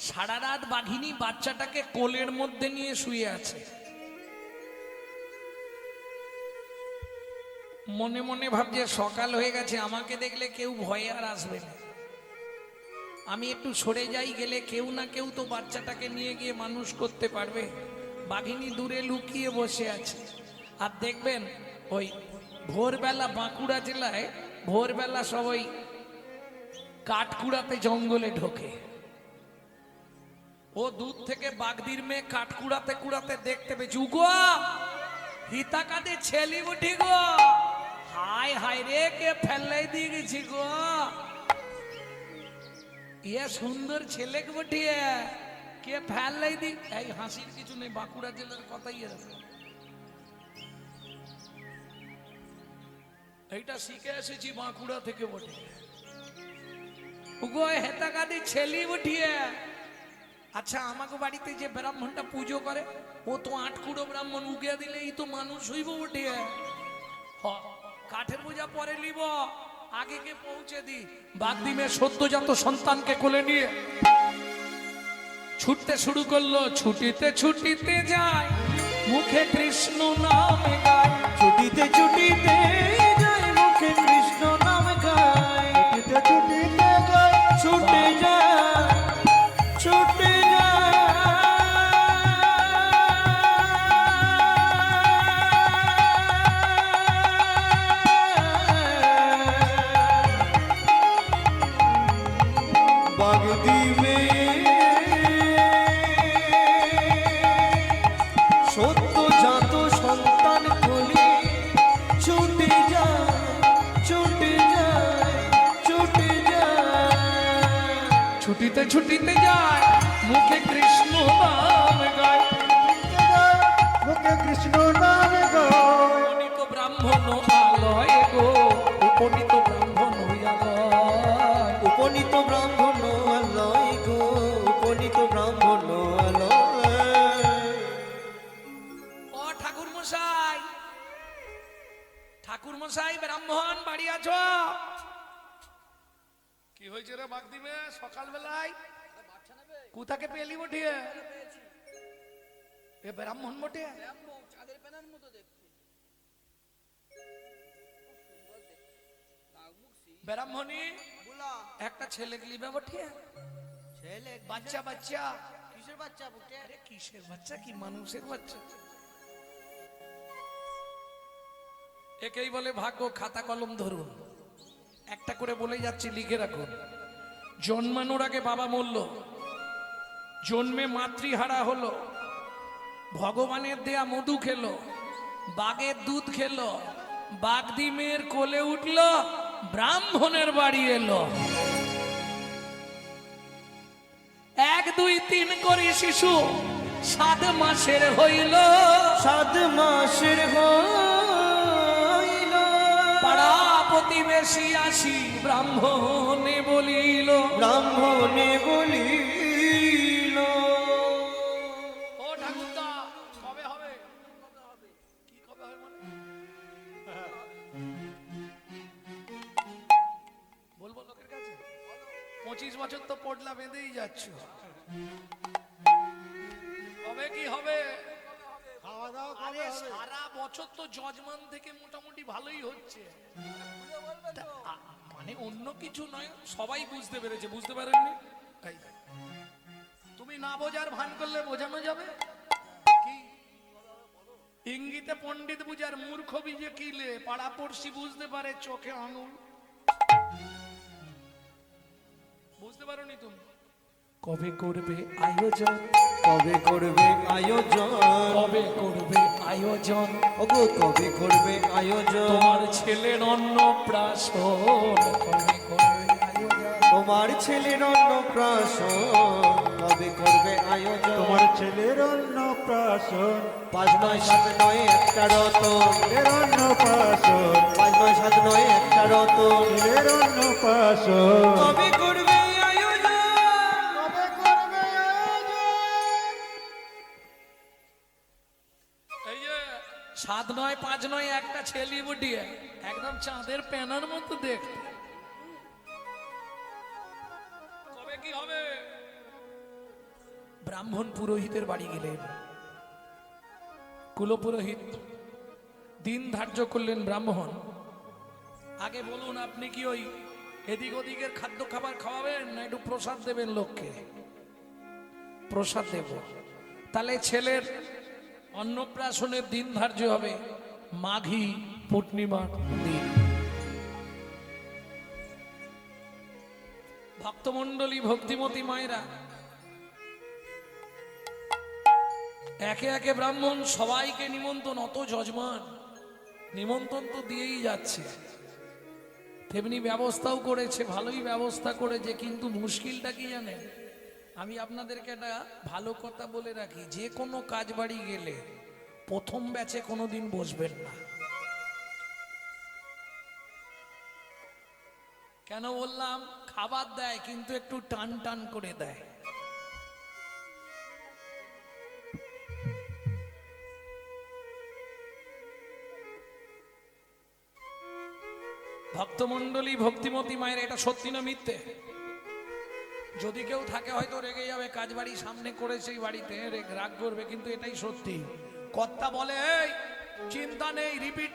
সারা রাত বাঘিনী বাচ্চাটাকে কোলের মধ্যে নিয়ে শুয়ে আছে। মনে মনে ভাবছে সকাল হয়ে গেছে, আমাকে দেখলে কেউ ভয়ে আর আসবে না। আমি একটু সরে যাই, গেলে কেউ না কেউ তো বাচ্চাটাকে নিয়ে গিয়ে মানুষ করতে পারবে। বাঘিনী দূরে লুকিয়ে বসে আছে। আর দেখবেন ওই ভোরবেলা বাঁকুড়া জেলায় ভোরবেলা সবাই কাঠকুড়াতে জঙ্গলে ঢোকে। ও দূর থেকে বাগদির মেয়ে কাঠকুড়াতে কুড়াতে দেখতে পেয়েছি। উগো হিতা কাঁদে ছেলি উঠি গো, হায় হায় রে কে ফেলাই দিয়ে গেছি গো, ইয়ে সুন্দর ছেলেকে বটিয়ে কে ফেলাই দি। এই হাসির কিছু নেই, বাঁকুড়া জেলার কথাই এরকম। এইটা শিখে এসেছি বাঁকুড়া থেকে বটে। উগো হেতাকাদি ছেলি উঠিয়ে। আচ্ছা আমাকে বাড়িতে যে ব্রাহ্মণটা পুজো করে ও তো আটকুড়ো ব্রাহ্মণ, উগে দিলেই তো মানুষ হইব উঠিয়ে। কাঠের পূজা পরে লিব, আগে কে পৌঁছে দি। বাগদিমের সদ্যজাত সন্তানকে কোলে নিয়ে ছুটতে শুরু করলো। ছুটিতে ছুটিতে যায়, মুখে কৃষ্ণ নাম গায়। ছুটিতে ছুটিতে যায়, মুখে কৃষ্ণ নাম গায়। ছুটিতে ছুটিতে যায়, ছুটে যায়, ছুটে বাগদিমে সদ্যজাত সন্তান কোলে ছুটে যায়, ছুটে যায়, ছুটে যায়। ছুটিতে ছুটিতে যায়, মুখে কৃষ্ণ নাম গায়। মুখে কৃষ্ণ নাম গায়। উপনীত ব্রাহ্মণ আলয় গো, উপনীত ব্রাহ্মণ আলয়। উপনীত ব্রাহ্মণ আলয় গো, উপনীত ব্রাহ্মণ আলয়। ও ঠাকুর মশাই, ঠাকুর মশাই ব্রাহ্মণ বাড়ি আছো? কি হয়েছে রে বাগদিমে সকাল বেলায়? কোথাকে পেলি বটিয়ে? এ ব্রাহ্মণ বটে? ব্রাহ্মণী একটা ছেলে গলিবে বটিয়ে? ছেলে বাচ্চা বাচ্চা কিসের বাচ্চা বুকে? আরে কিসের বাচ্চা, কি মানুষের বাচ্চা? একেই বলে ভাগ্য। খাতা কলম ধরুন, একটা করে বলে যাচ্ছি, লিখে রাখুন। জন্মানোর আগে বাবা মরল, জন্মে মাতৃহারা হলো, ভগবানের দেয়া মধু খেলো, বাঘের দুধ খেলো, বাগদিমের কোলে উঠল, ব্রাহ্মণের বাড়ি এলো। 1 2 3 করে শিশু 7 মাসের হইল। 7 মাসের হইল। পাড়া প্রতিবেশী আসি ব্রাহ্মণে বলিল। ব্রাহ্মণে বলিল, ও ঠাকুরদা কবে হবে? কি কবে হবে মানে? বলবো লোকের কাছে? 25 বছর তো পড়লা বেঁধেই যাচ্ছ, কবে কি হবে? খাওয়া দাওয়া আরে কবে হবে? সারা বছর তো যজমান থেকে মোটামুটি ভালোই হচ্ছে। মানে অন্য কিছু নয়, সবাই বুঝতে পেরেছে। বুঝতে পারেননি? এই, তুমি না বোঝার ভান করলে বোঝানো যাবে কি? ইঙ্গিতে পণ্ডিত বুঝার, মূর্খ বিজে কিলে। পাড়া পড়শি বুঝতে পারে, চোখে আঙুল। বুঝতে পারোনি তুমি? কবে করবে আয়োজন? কবে করবে আয়োজন? কবে করবে আয়োজন? ওগো কবে করবে আয়োজন? তোমার ছেলের অন্নপ্রাশন কবে করবে আয়োজন? তোমার ছেলের অন্নপ্রাশন কবে করবে আয়োজন? তোমার ছেলের অন্নপ্রাশন, 5 9 7 9 একটা রতন। ছেলের অন্নপ্রাশন, 5 9 7 9 একটা রতন। ছেলের অন্নপ্রাশন। কবে করবে আয়োজন? কবে করবে আয়োজন? এই যে 7 9 5 9 একটা ছেলে বুটিয়ে একদম চাঁদের পেনার মতো দেখতে। কবে কি হবে? ব্রাহ্মণ পুরোহিতের বাড়ি গেলেন। কুলপুরোহিত দিন ধার্য করলেন। ব্রাহ্মণ আগে বলুন, আপনি কি ওই এদিক ওদিকের খাদ্য খাবার খাওয়াবেন না একটু প্রসাদ দেবেন লোককে? প্রসাদ দেব। তাহলে ছেলের অন্নপ্রাশনের দিন ধার্য হবে মাঘী পূর্ণিমার দিন। ভক্তমণ্ডলী, ভক্তিমতী মায়েরা একে একে ব্রাহ্মণ সবাইকে নিমন্ত্রণ। অত যজমান নিমন্ত্রণ তো দিয়েই যাচ্ছে, তেমনি ব্যবস্থাও করেছে, ভালোই ব্যবস্থা করেছে। কিন্তু মুশকিলটা কি জানেন? আমি আপনাদেরকে একটা ভালো কথা বলে রাখি, যে কোনো কাজ বাড়ি গেলে প্রথম ব্যাচে কোনোদিন বসবেন না। কেন বললাম? খাবার দেয় কিন্তু একটু টান টান করে দেয়। ভক্তমণ্ডলী, ভক্তিমতী মায়ের, এটা সত্যি না মিথ্যে? যদি কেউ থাকে হয়তো রেগে যাবে, কাজ বাড়ি সামনে করে সেই বাড়িতে রাগ করবে, কিন্তু এটাই সত্যি। কর্তা বলে এই চিন্তা নেই, রিপিট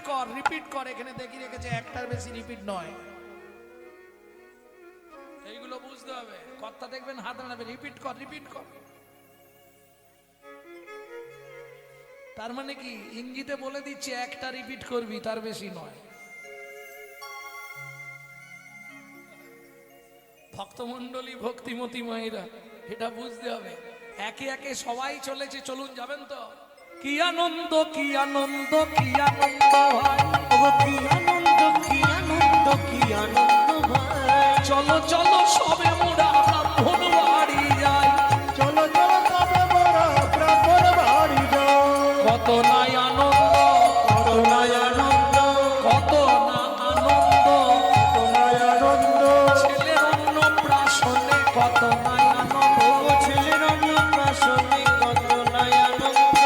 কর। এখানে দেখি রেখেছে একটার বেশি রিপিট নয়। এইগুলো বুঝতে হবে। কর্তা দেখবেন হাত নাড়াবে, রিপিট কর। তার মানে কি ইঙ্গিতে বলে দিচ্ছে একটা রিপিট করবি, তার বেশি নয়। ভক্তমণ্ডলী, ভক্তিমতী মায়েরা, এটা বুঝতে হবে। একে একে সবাই চলেছে, চলুন, যাবেন তো? কি আনন্দ ভাই, ওগো কি আনন্দ, কি আনন্দ, কি আনন্দ ভাই। চলো সবে মোরা ব্রাহ্মণ বাড়ি যাই। চলো চলো তবে মোরা ব্রাহ্মণ বাড়ি যাও। কত নাই আনন্দ, কত নাই আনন্দ, কত না আনন্দ, কত নাই আনন্দ। ছেলের অন্নপ্রাশনে কত নাই আনন্দ। ওগো ছেলের অন্নপ্রাশনে কত নাই আনন্দ।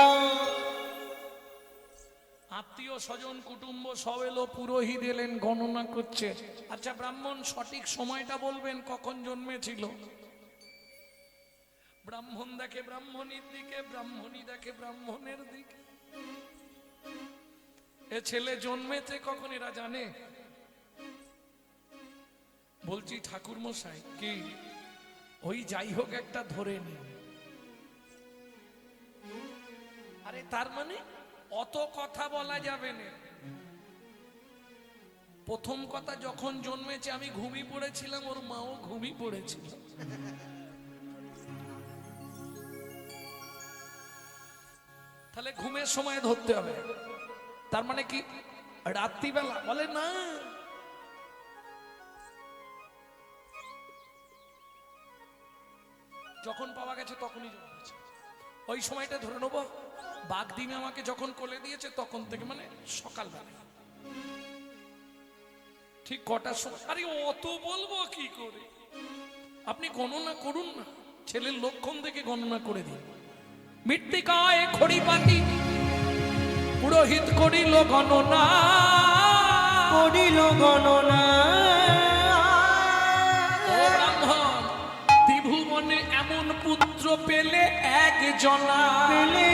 আত্মীয় স্বজন কুটুম্ব সব এলো, পুরোহিত এলেন, গণনা করছে। আচ্ছা ব্রাহ্মণ সঠিক সময়টা বলবেন কখন জন্মেছিল? ব্রাহ্মণ দেখে ব্রাহ্মণীর দিকে, ব্রাহ্মণী দেখে ব্রাহ্মণের দিকে। এ ছেলে জন্মেছে কখন এরা জানে? বলছি ঠাকুর মশাই, কি ওই যাই হোক একটা ধরে নি। আরে তার মানে অত কথা বলা যাবে না। প্রথম কথা, যখন জন্মেছে আমি ঘুমিয়ে পড়েছিলাম, ওর মাও ঘুমিয়ে পড়েছিল। তাহলে ঘুমের সময় ধরতে হবে। তার মানে কি রাত্রিবেলা? বলে না, যখন পাওয়া গেছে তখনই জন্মেছে, ওই সময়টা ধরে নেবো। বাগদিনে আমাকে যখন কোলে দিয়েছে তখন থেকে, মানে সকালবেলা। ঠিক কটার সময়? আরে অত বলবো কি করে? আপনি গণনা করুন না, ছেলের লক্ষণ থেকে গণনা করে দিন। মৃত্তিকায় খড়িপাতি পুরোহিত করিল গণনা, করিল গণনা। ও ব্রাহ্মণ, ত্রিভুবনে এমন পুত্র পেলে একজনা, পেলে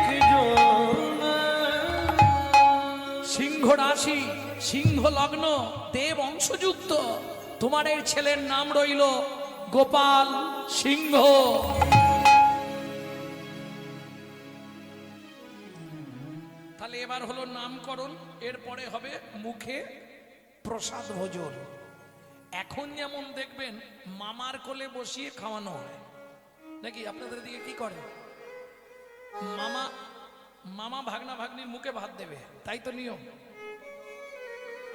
একজনা। সিংহ রাশি, সিংহ লগ্ন, দেব অংশযুক্ত। তোমার এই ছেলের নাম রইল গোপাল সিংহ। তাহলে এবার হলো নামকরণ, এরপরে হবে মুখে প্রসাদ ভোজন। এখন যেমন দেখবেন মামার কোলে বসিয়ে খাওয়ানো হয় নাকি? আপনাদের দিকে কি করে? মামা ভাগনা ভাগ্নির মুখে ভাত দেবে, তাই তো নিয়ম।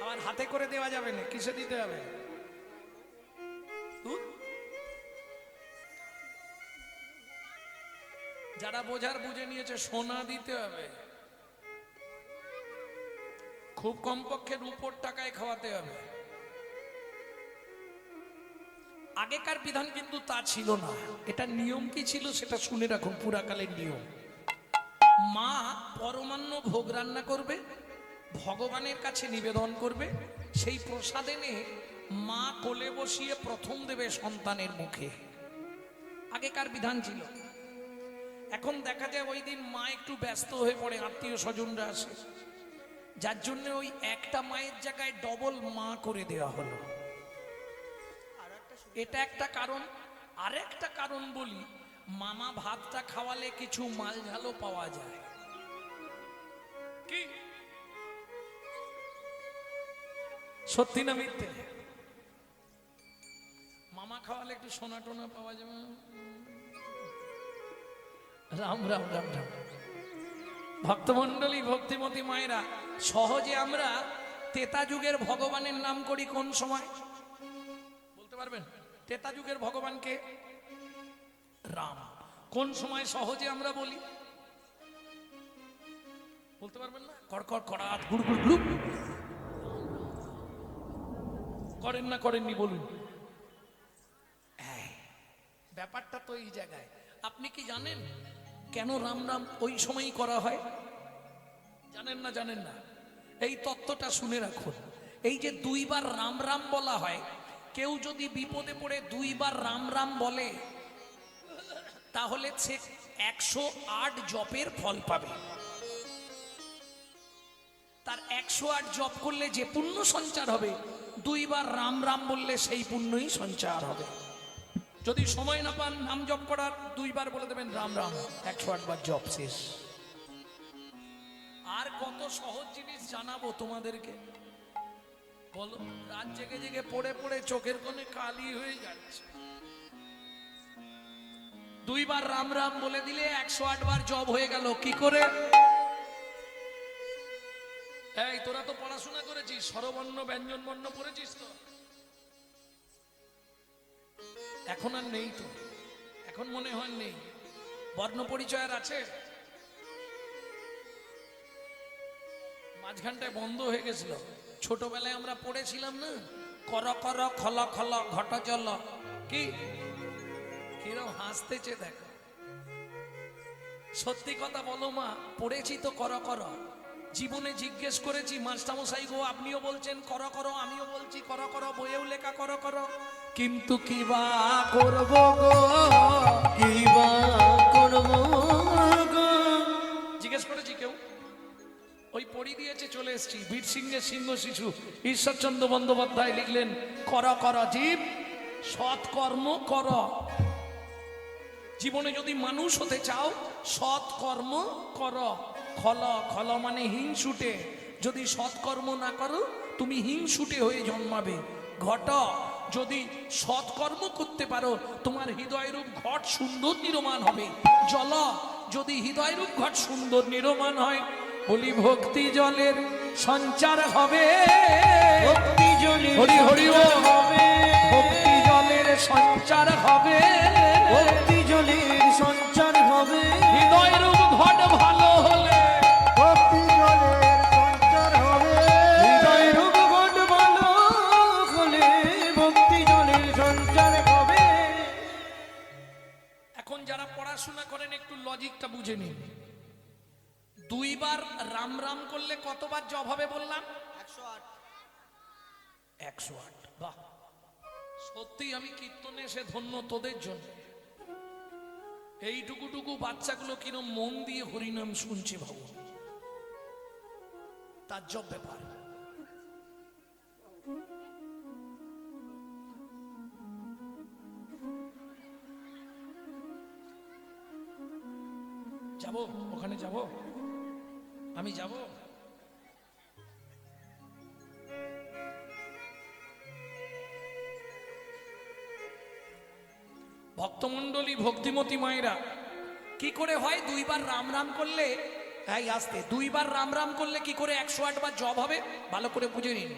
আবার হাতে করে দেওয়া যাবে না, কিসে দিতে হবে? দুধ। যারা বোঝার বুঝে নিয়েছে, সোনা দিতে হবে, খুব কমপক্ষে রূপোর টাকায় খাওয়াতে হবে। আগেকার বিধান কিন্তু তা ছিল না। এটা নিয়ম কি ছিল সেটা শুনে রাখুন, পুরাকালের নিয়ম। মা পরমান্ন ভোগ রান্না করবে, ভগবানের কাছে নিবেদন করবে, সেই প্রসাদ এনে মা কোলে বসিয়ে প্রথম দেবে সন্তানের মুখে। আগেকার বিধান ছিল। এখন দেখা যায় ওই দিন মা একটু ব্যস্ত হয়ে পড়ে, আত্মীয় স্বজনরা আসে, যার জন্য ওই একটা মায়ের জায়গায় ডবল মা করে দেওয়া হলো। এটা একটা কারণ। আর একটা কারণ বলি, মামা ভাতটা খাওয়ালে কিছু মাল ঝালও পাওয়া যায়। কি সত্যি না মিথ্যে? মামা খাওয়ালে একটু সোনা টোনা পাওয়া যাবে। রাম রাম রাম রাম। ভক্তমণ্ডলী, ভক্তিমতী মায়েরা, সহজে আমরা তেতা যুগের ভগবানের নাম করি কোন সময় বলতে পারবেন? তেতা যুগের ভগবানকে রাম। কোন সময় সহজে আমরা বলি বলতে পারবেন না? কড়কড় কড়াত গুড় গুড় গুড়। করেন না করেননি বলুন? ব্যাপারটা তো এই জায়গায়। আপনি কি জানেন কেন রাম রাম ওই সময়ই করা হয়? জানেন না? জানেন না? এই তত্ত্বটা শুনে রাখুন। এই যে দুইবার রাম রাম বলা হয়, কেউ যদি বিপদে পড়ে দুইবার রাম রাম বলে তাহলে সে 108 জপের ফল পাবে। তার 108 জপ করলে যে পুণ্য সঞ্চার হবে, দুইবার রাম রাম বললে সেই পুণ্যই সঞ্চার হবে। যদি সময় না পান নাম জপ করার, দুইবার বলে দেবেন রাম রাম, 108 বার জপ শেষ। আর কত সহজ জিনিস জানাবো তোমাদেরকে, বলো? রাত জেগে জেগে পড়ে পড়ে চোখের কোণে কালি হয়ে যাচ্ছে। দুইবার রাম রাম বলে দিলে 108 বার জপ হয়ে গেল। কি করে? এই তোরা তো পড়াশোনা করেছিস, স্বরবর্ণ ব্যঞ্জন বর্ণ পড়েছিস তো? এখন আর নেই তো, এখন মনে হয় নেই। বর্ণ পরিচয় আর আছে? মাঝখানটায় বন্ধ হয়ে গেছিল। ছোটবেলায় আমরা পড়েছিলাম না, কর কর খল খল ঘট জল। কি কিরম হাসতেছে দেখো। সত্যি কথা বলো মা, পড়েছি তো কর কর। জীবনে জিজ্ঞেস করেছি, মাস্টারমশাই গো আপনিও বলছেন কর কর, আমিও বলছি কর কর, বইয়েও লেখা কর কর, কিন্তু কি বা করব গো, কি বা করব গো। জিজ্ঞেস করেছি কেউ? ওই পড়ি দিয়েছে, চলে এসছি। বীর সিংহের সিংহ শিশু ঈশ্বরচন্দ্র বন্দ্যোপাধ্যায় লিখলেন, কর কর জীব সৎকর্ম কর। জীবনে যদি মানুষ হতে চাও সৎকর্ম কর। খল খল মানে হিংসুটে, যদি সৎকর্ম না করো তুমি হিংসুটে হয়ে জন্মাবে। ঘট, যদি সৎকর্ম করতে পারো তোমার হৃদয়রূপ ঘট সুন্দর নির্মাণ হবে। জল, যদি হৃদয়রূপ ঘট সুন্দর নির্মাণ হয়, বলি ভক্তি জলের সঞ্চার হবে। ভক্তি জলের হরি হরি সঞ্চার হবে। ভক্তি জলের সঞ্চার হবে। ভক্তি জলের সঞ্চার হবে। হৃদয়রূপ ঘট ভালো হলে ভক্তি জলের সঞ্চার হবে। হৃদয়রূপ ঘট ভালো হলে ভক্তি জলের সঞ্চার হবে। এখন যারা পড়াশোনা করেন একটু লজিকটা বুঝে নিন। দুইবার রাম রাম করলে কতবার জপ হবে বললাম? 108। বাহ, সত্যি আমি কীর্তনে এসে ধন্য তোদের জন্য। এইটুকুটুকু বাচ্চাগুলো কিরম মন দিয়ে হরিনাম শুনছে ভাবো, তার জব ব্যাপার। যাব ওখানে, যাব আমি, যাব। ভক্তমণ্ডলী, ভক্তিমতী মায়েরা, কি করে হয় দুইবার রাম রাম করলে? হ্যাঁ আসতে, দুইবার রাম রাম করলে কি করে 108 বার জব হবে? ভালো করে বুঝে নিন।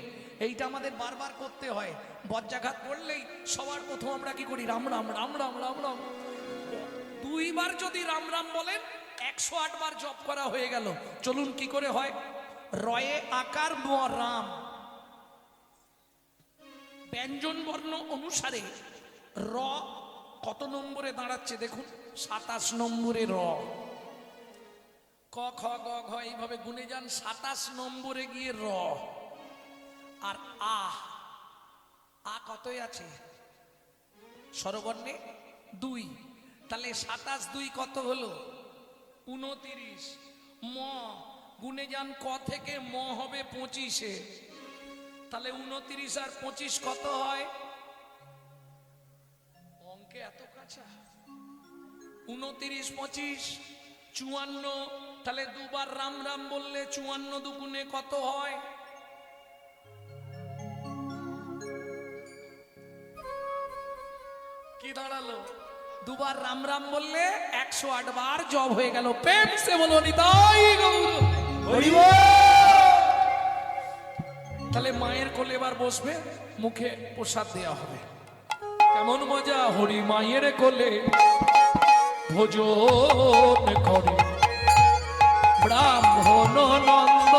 এইটা আমাদের বারবার করতে হয়। বজ্রাঘাত করলেই সবার প্রথম আমরা কি করি? রাম রাম রাম রাম রাম রাম। দুইবার যদি রাম রাম বলেন 108 বার জপ করা হয়ে গেল। চলুন কি করে হয়। রয়ে আকার ম রাম, ব্যঞ্জন বর্ণ অনুসারে র কত নম্বরে দাঁড়াচ্ছে দেখুন? 27 নম্বরে র। ক খ গ ঘ এইভাবে গুনে যান, 27 নম্বরে গিয়ে র। আর আ, আ কতই আছে? স্বরবর্ণে 2। তাহলে 27 2 কত হলো? 29। ম গুনে যান, ক থেকে ম হবে 25-এ। তাহলে 29 আর 25 কত হয়? অঙ্কে এত কাঁচা। 29 25 54। তাহলে দুবার রাম রাম বললে 54 দুগুণে কত হয়? কি দাঁড়ালো? দুবার রাম রাম বললে 108 বার জব হয়ে গেল। প্রেম সে বলো নিতাই গৌর হরি বল। তাহলে মায়ের কোলে এবার বসবে, মুখে প্রসাদ দেওয়া হবে। কেমন মজা! হরি মায়ের কোলে ভোজন করে ব্রাহ্মণ নন্দ।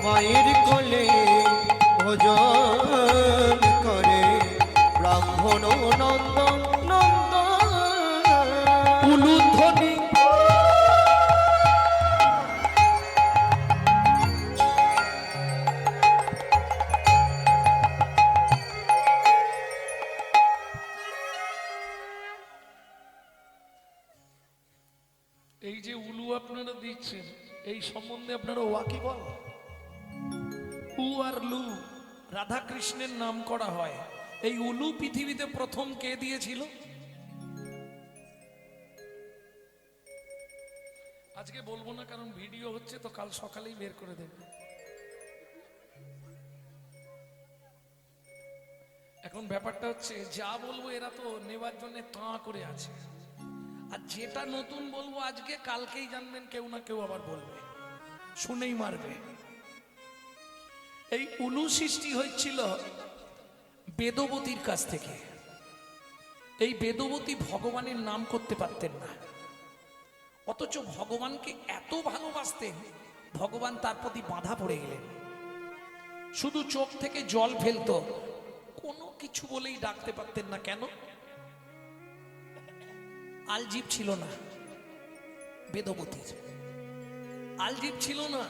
মায়ের কোলে ভোজন করে ব্রাহ্মণ নন্দন নন্দন উলুধ্বনি এই যে উলু আপনারা দিচ্ছেন এই সম্বন্ধে আপনারা ওয়াকিবল? উ আর লু রাধা কৃষ্ণের নাম করা হয়। এই উলু পৃথিবীতে প্রথম কে দিয়েছিল? আজকে বলবো না, কারণ ভিডিও হচ্ছে তো, কাল সকালেই বের করে দেবে। এখন ব্যাপারটা হচ্ছে যা বলবো এরা তো নেবার জন্য তাঁ করে আছে, আর যেটা নতুন বলবো আজকে কালকেই জানবেন কেউ না কেউ আবার বলবে, শুনেই মারবে। এই উলু সৃষ্টি হয়েছিল বেদবতীর কাছ থেকে। এই বেদবতী ভগবানের নাম করতে পারতেন না, অথচ ভগবানকে এত ভালোবাসতেন, ভগবান তার প্রতি বাধা পড়ে গেলেন। শুধু চোখ থেকে জল ফেলতো, কোনো কিছু বলেই ডাকতে পারতেন না। কেন? আলজিভ ছিল না বেদবতীর, আলজিভ ছিল না,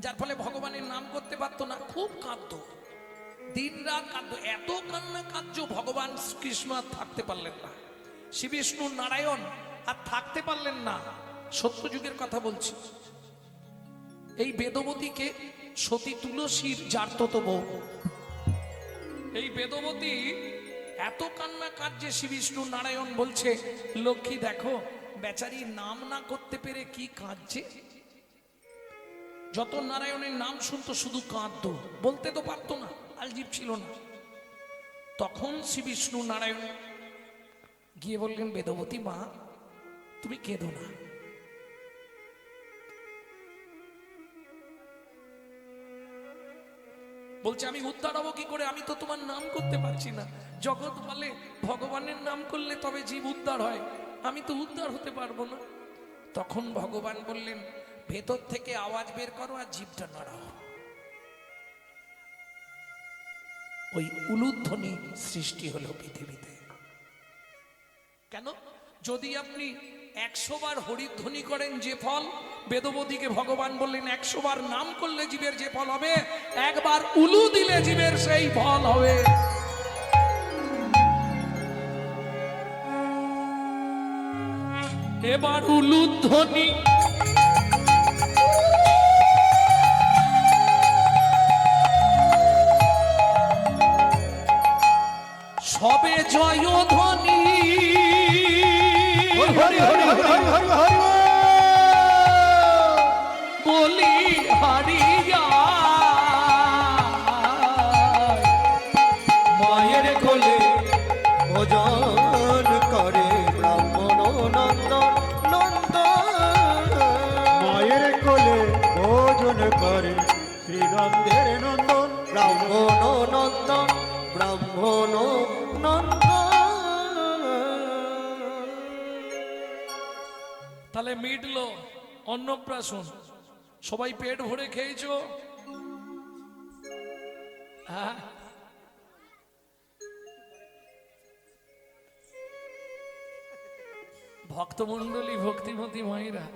যার ফলে ভগবানের নাম করতে পারতো না। খুব কাঁদতো, দিন রাত কাঁদতো, এত কান্না কাঁদছো ভগবান কৃষ্ণ আর থাকতে পারলেন না, শ্রী বিষ্ণু নারায়ণ আর থাকতে পারলেন না। সত্যযুগের কথা বলছি। এই বেদবতীকে সতী তুলসীর জারতো বউ। এই বেদবতী এত কান্না কাঁদছে, শ্রী বিষ্ণু নারায়ণ বলছে, লক্ষ্মী দেখো বেচারি নাম না করতে পেরে কি কাঁদছে। যত নারায়ণের নাম শুনতো শুধু কাঁদতো, বলতে তো পারতো না, আলজিভ ছিল না। তখন শ্রী বিষ্ণু নারায়ণ গিয়ে বললেন, বেদবতী মা তুমি কেঁদো না। বলছে আমি উদ্ধার হবো কি করে, আমি তো তোমার নাম করতে পারছি না। জগৎ বলে ভগবানের নাম করলে তবে জীব উদ্ধার হয়, আমি তো উদ্ধার হতে পারবো না। তখন ভগবান বললেন, ভেতর থেকে আওয়াজ বের করো আর জীবটা নাড়াও। ওই উলুধ্বনি সৃষ্টি হলো পৃথিবীতে। কেন? যদি আপনি 100 বার হরিধ্বনি করেন যে ফল, বেদবতীকে ভগবান বললেন 100 বার নাম করলে জীবের যে ফল হবে, একবার উলু দিলে জীবের সেই ফল হবে। এবার উলুধ্বনি সবে জয়ধ্বনি হরি হরি হরি হরি হরি হরি বলি হারিয়া মায়ের কোলে ভোজন করে ব্রাহ্মণ নন্দন নন্দন মায়ের কোলে ভোজন করে শ্রীনন্দের নন্দন ব্রাহ্মণ নন্দন ব্রাহ্মণ নন্দন। তাহলে মিটলো অন্নপ্রাশন, সবাই পেট ভরে খেয়েছো? হ্যাঁ, ভক্তমন্ডলী ভক্তিমতী মায়েরা,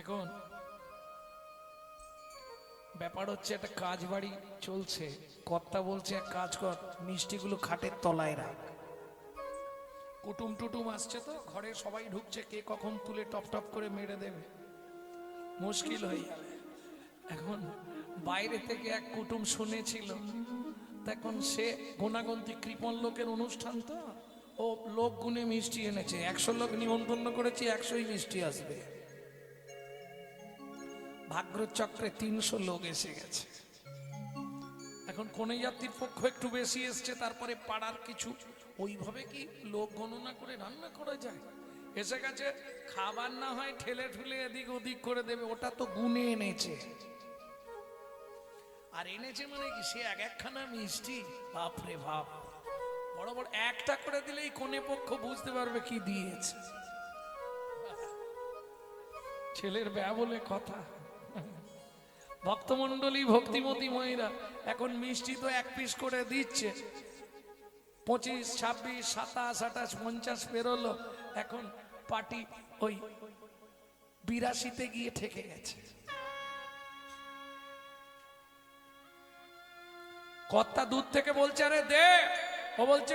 এখন ব্যাপার হচ্ছে একটা কাজ বাড়ি চলছে, কর্তা বলছে এক কাজ কর, মিষ্টিগুলো খাটের তলায় রাখ। কুটুম টুটুম আসছে তো, ঘরে সবাই ঢুকছে, কে কখন তুলে টপ টপ করে মেরে দেবে, মুশকিল হয়ে যাবে। এখন বাইরে থেকে এক কুটুম শুনেছিল, তখন সে গুণাগন্তি কৃপণ লোকের অনুষ্ঠান তো, ও লোক গুনে মিষ্টি এনেছে, 100 লোক নিমন্ত্রণ করেছি, 100ই মিষ্টি আসবে। ভাগ্যচক্রে 300 লোক এসে গেছে। এখন কনে যাত্রীর পক্ষ একটু বেশি এসছে, তারপরে পাড়ার কিছু, ওইভাবে কি লোক গণনা করে রান্না করা যায়? এসে গেছে, খাবার না হয় ঠেলে ঠুলে এদিক ওদিক করে দেবে, ওটা তো গুনে এনেছে। আর এনেছে মানে কি, সে এক একখানা মিষ্টি, বাপরে বাপ, বড় বড় একটা করে দিলেই কোনে পক্ষ বুঝতে পারবে কি দিয়েছে। ছেলের ব্যয় বলে কথা। ভক্তমণ্ডলী ভক্তিমতী মহিলা এখন মিষ্টি তো 1 পিস করে দিচ্ছে। 25, 26, 27, 28, 50 পেরোলো, এখন পার্টি ওই 82-তে গিয়ে ঠেকে গেছে। কর্তা দূর থেকে বলছে আরে দে, ও বলছে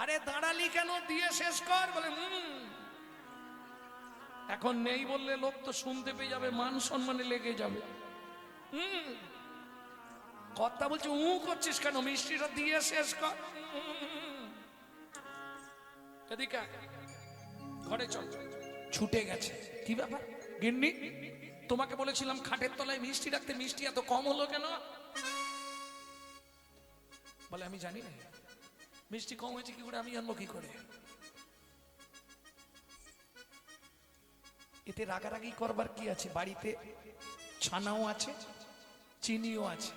আরে দাঁড়ালি কেন, দিয়ে শেষ কর, বলে এখন নেই বললে লোক তো শুনতে পেয়ে যাবে, মান সম্মানে লেগে যাবে। কর্তা বলছে করছিস কেন, মিষ্টিটা দিয়ে শেষ কর। এদিকে আয়, ঘরে চল। ছুটে গেছে। কি ব্যাপার গিন্নি, তোমাকে বলেছিলাম খাটের তলায় মিষ্টি রাখতে, মিষ্টি এত কম হলো কেন? বলে আমি জানি না, মিষ্টি কম হয়েছে কি করে আমি জানবো কি করে? এতে রাগারাগি করবার কি আছে? বাড়িতে ছানাও আছে, চিনিও আছে,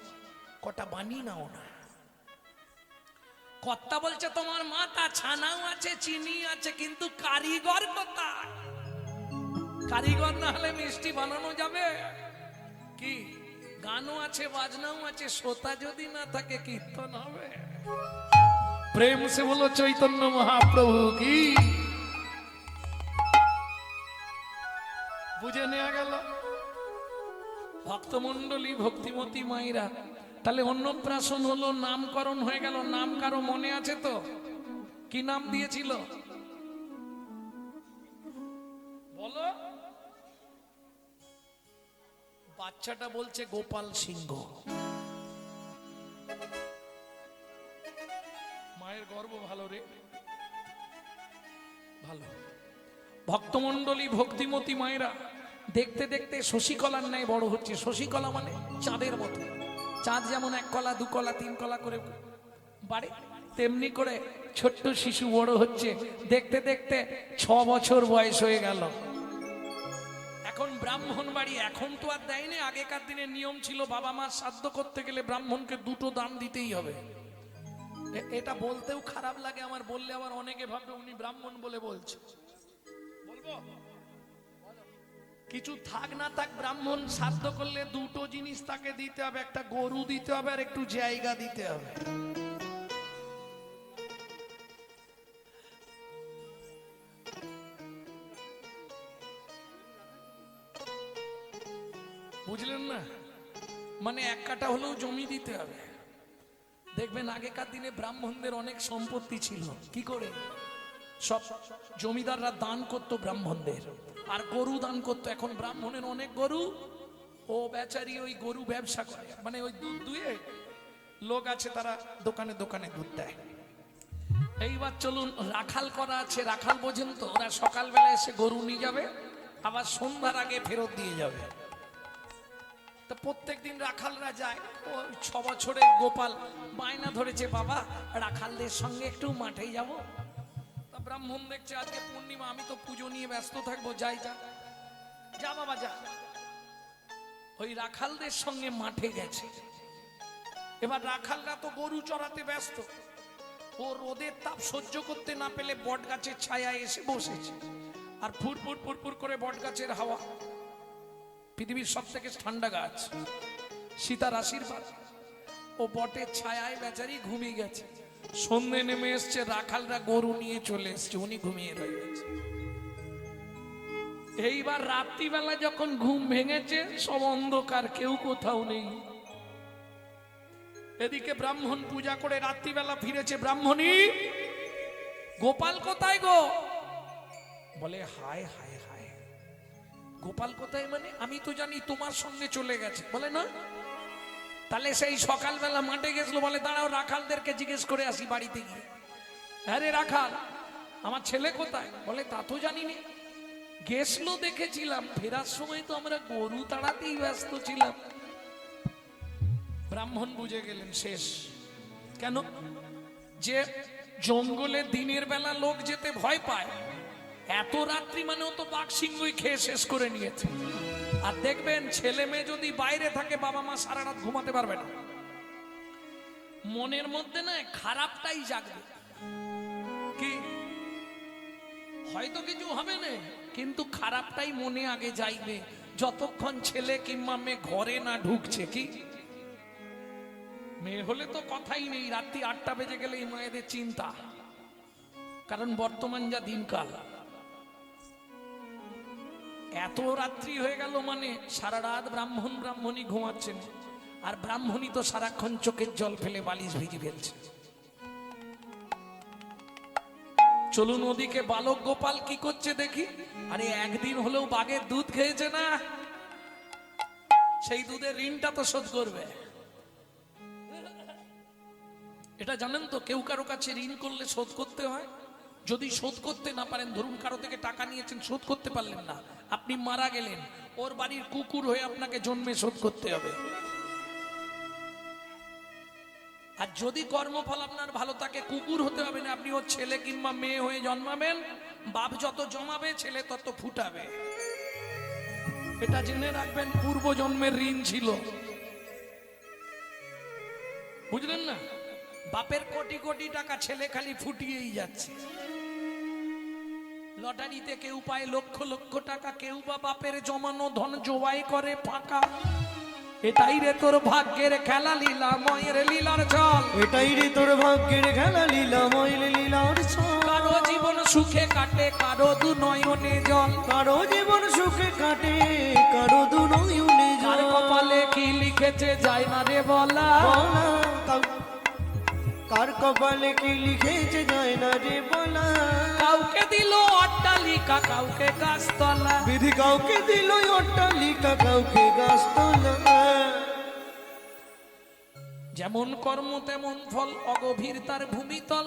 কটা বানিয়ে নাও না। কর্তা বলছে তোমার মাথা, ছানাও আছে, চিনি আছে, কিন্তু কারিগর কোথায়? কারিগর না হলে মিষ্টি বানানো যাবে কি? গানও আছে, বাজনাও আছে, শ্রোতা যদি না থাকে কীর্তন হবে? প্রেম সে বলো চৈতন্য মহাপ্রভু কি। বুঝে নেওয়া গেল ভক্তমণ্ডলী ভক্তিমতী মায়েরা। তাহলে অন্নপ্রাশন হলো, নামকরণ হয়ে গেল। নাম কারো মনে আছে তো? কি নাম দিয়েছিল বলো? বাচ্চাটা বলছে গোপাল সিংহ। মায়ের গর্ব ভালো রে, ভালো। ভক্তমণ্ডলী ভক্তিমতী মায়েরা দেখতে দেখতে শশীকলার ন্যায় বড় হচ্ছে। শশীকলা মানে চাঁদের মতো। চাঁদ যেমন 1 কলা 2 কলা 3 কলা করে বাড়ে, তেমনি করে ছোট্ট শিশু বড় হচ্ছে। দেখতে দেখতে 6 বছর বয়স হয়ে গেল। এখন ব্রাহ্মণ বাড়ি, এখন তো আর দেয়নি, আগেকার দিনে নিয়ম ছিল বাবা মা শ্রাদ্ধ করতে গেলে ব্রাহ্মণকে 2টো দান দিতেই হবে। এটা বলতেও খারাপ লাগে আমার, বললে আবার অনেকে ভাববে উনি ব্রাহ্মণ বলে বলছে। বলবো কিছু থাক না থাক, ব্রাহ্মণ শ্রাদ্ধ করলে 2টো জিনিস তাকে দিতে হবে, একটা গরু দিতে হবে আর একটু জায়গা দিতে হবে। বুঝলেন না? মানে 1 কাঠা হলেও জমি দিতে হবে। দেখবেন আগেকার দিনে ব্রাহ্মণদের অনেক সম্পত্তি ছিল। কি করে? সব জমিদাররা দান করত ব্রাহ্মণদের, আর গরু দান করতো। এখন ব্রাহ্মণের অনেক গরু, ও বেচারি ওই গরু ব্যবসা করে, মানে ওই দুধ দুয়ে লোক আছে তারা দোকানে দোকানে দুধ দেয়। এইবার চলুন, রাখাল করা আছে, রাখাল বোঝেন তো? ওরা সকালবেলা এসে গরু নিয়ে যাবে, আবার সন্ধ্যার আগে ফেরত দিয়ে যাবে। তো প্রত্যেক দিন রাখালরা যায়। ও 6 বছরের গোপাল বায়না ধরেছে, বাবা রাখালদের সঙ্গে একটু মাঠে যাব। তা ব্রাহ্মণ দেখছে আজকে পূর্ণিমা, আমি তো পুজো নিয়ে ব্যস্ত থাকবো, যাই যা যা বাবা যা। ওই রাখালদের সঙ্গে মাঠে গেছে। এবার রাখালরা তো গরু চড়াতে ব্যস্ত। ও রোদের তাপ সহ্য করতে না পেলে বট গাছের ছায়ায় এসে বসেছে। আর ফুরফুর ফুরফুর করে বট গাছের হাওয়া, পৃথিবীর সব থেকে ঠান্ডা গাছ, সীতার আশীর্বাদ। ও বটের ছায়ায় বেচারি ঘুমিয়ে গেছে। সন্ধে নেমে এসছে, রাখালরা গরু নিয়ে চলে এসছে, উনি ঘুমিয়ে রয়ে গেছে। এইবার রাত্রিবেলা যখন ঘুম ভেঙেছে, সব অন্ধকার, কেউ কোথাও নেই। এদিকে ব্রাহ্মণ পূজা করে রাত্রিবেলা ফিরেছে। ব্রাহ্মণী, গোপাল কোথায় গো? বলে হায় হায় হায়, গোপাল কোথায় মানে? আমি তো জানি তোমার সঙ্গে চলে গেছে। বলে না, তাহলে সেই সকালবেলা মাঠে গেছিল। বলে দাঁড়াও, রাখালদেরকে জিজ্ঞেস করে আসি বাড়িতে গিয়ে। আরে রাখাল, আমার ছেলে কোথায়? বলে তা তো জানিনি, গেছলো দেখেছিলাম, ফেরার সময় তো আমরা গরু তাড়াতেই ব্যস্ত ছিলাম। ব্রাহ্মণ বুঝে গেলেন শেষ। কেন? যে জঙ্গলে দিনের বেলা লোক যেতে ভয় পায়, এত রাত্রি মানেও তো বাঘ সিংহই খেয়ে শেষ করে নিয়েছে। আর দেখবেন ছেলে মেয়ে যদি বাইরে থাকে, বাবা মা সারা রাত ঘুমাতে পারবে না। মনের মধ্যে না খারাপটাই জাগবে, কি হয়তো কিছু হবে না, কিন্তু খারাপটাই মনে আগে যাইবে। যতক্ষণ ছেলে কিংবা মেয়ে ঘরে না ঢুকছে। কি মেয়ে হলে তো কথাই নেই, রাত্রি 8টা বেজে গেলে এই মায়েদের চিন্তা, কারণ বর্তমান যা দিনকাল, এত রাত্রি হয়ে গেল মানে সারা রাত ব্রাহ্মণী ঘুমাচ্ছেন, আর ব্রাহ্মণী তো সারাক্ষণ চোখের জল ফেলে বালিশ ভিজি ফেলছে। চলুন ওদিকে বালক গোপাল কি করছে দেখি। আরে একদিন হলেও বাঘের দুধ খেয়েছে না, সেই দুধের ঋণটা তো শোধ করবে। এটা জানেন তো, কেউ কারো কাছে ঋণ করলে শোধ করতে হয়। যদি শোধ করতে না পারেন, ধরুন কারো থেকে টাকা নিয়েছেন, শোধ করতে পারলেন না, আপনি মারা গেলেন, ওর বাড়ির কুকুর হয়ে আপনাকে জন্মে শোধ করতে হবে। আর যদি কর্মফল আপনার ভালো থাকে, কুকুর হতে হবে না, আপনি ওর ছেলে কিংবা মেয়ে হয়ে জন্মাবেন, বাপ যত জমাবে ছেলে তত ফুটাবে। এটা জেনে রাখবেন, পূর্ব জন্মের ঋণ ছিল, বুঝলেন না? বাপের কোটি কোটি টাকা, ছেলে খালি ফুটিয়েই যাচ্ছে। লটারিতে কেউ পায় লক্ষ লক্ষ টাকা, কেউ বা বাপের জমানো ধন জোয়াই করে ফাঁকা। এটাই রে তোর ভাগ্যের খেলা, লীলাময়ের লীলার চল। এটাই রে তোর ভাগ্যের খেলা, লীলাময় লীলার ছল। কারো জীবন সুখে কাটে, কারো দু নয়নে জল। কারো জীবন সুখে কাটে, কারো দু নয়নে কার জল। কপালে কি লিখেছে যায় না রে বলা। কার কপালে কি লিখেছে যায় না রে বলা। কাউকে দিল অট্টালিকা, কাউকে গাছতলা। বিধি কাউকে দিল অট্টালিকা, কাউকে গাছতলা। যেমন কর্ম তেমন ফল, অগভীর তার ভূমিতল।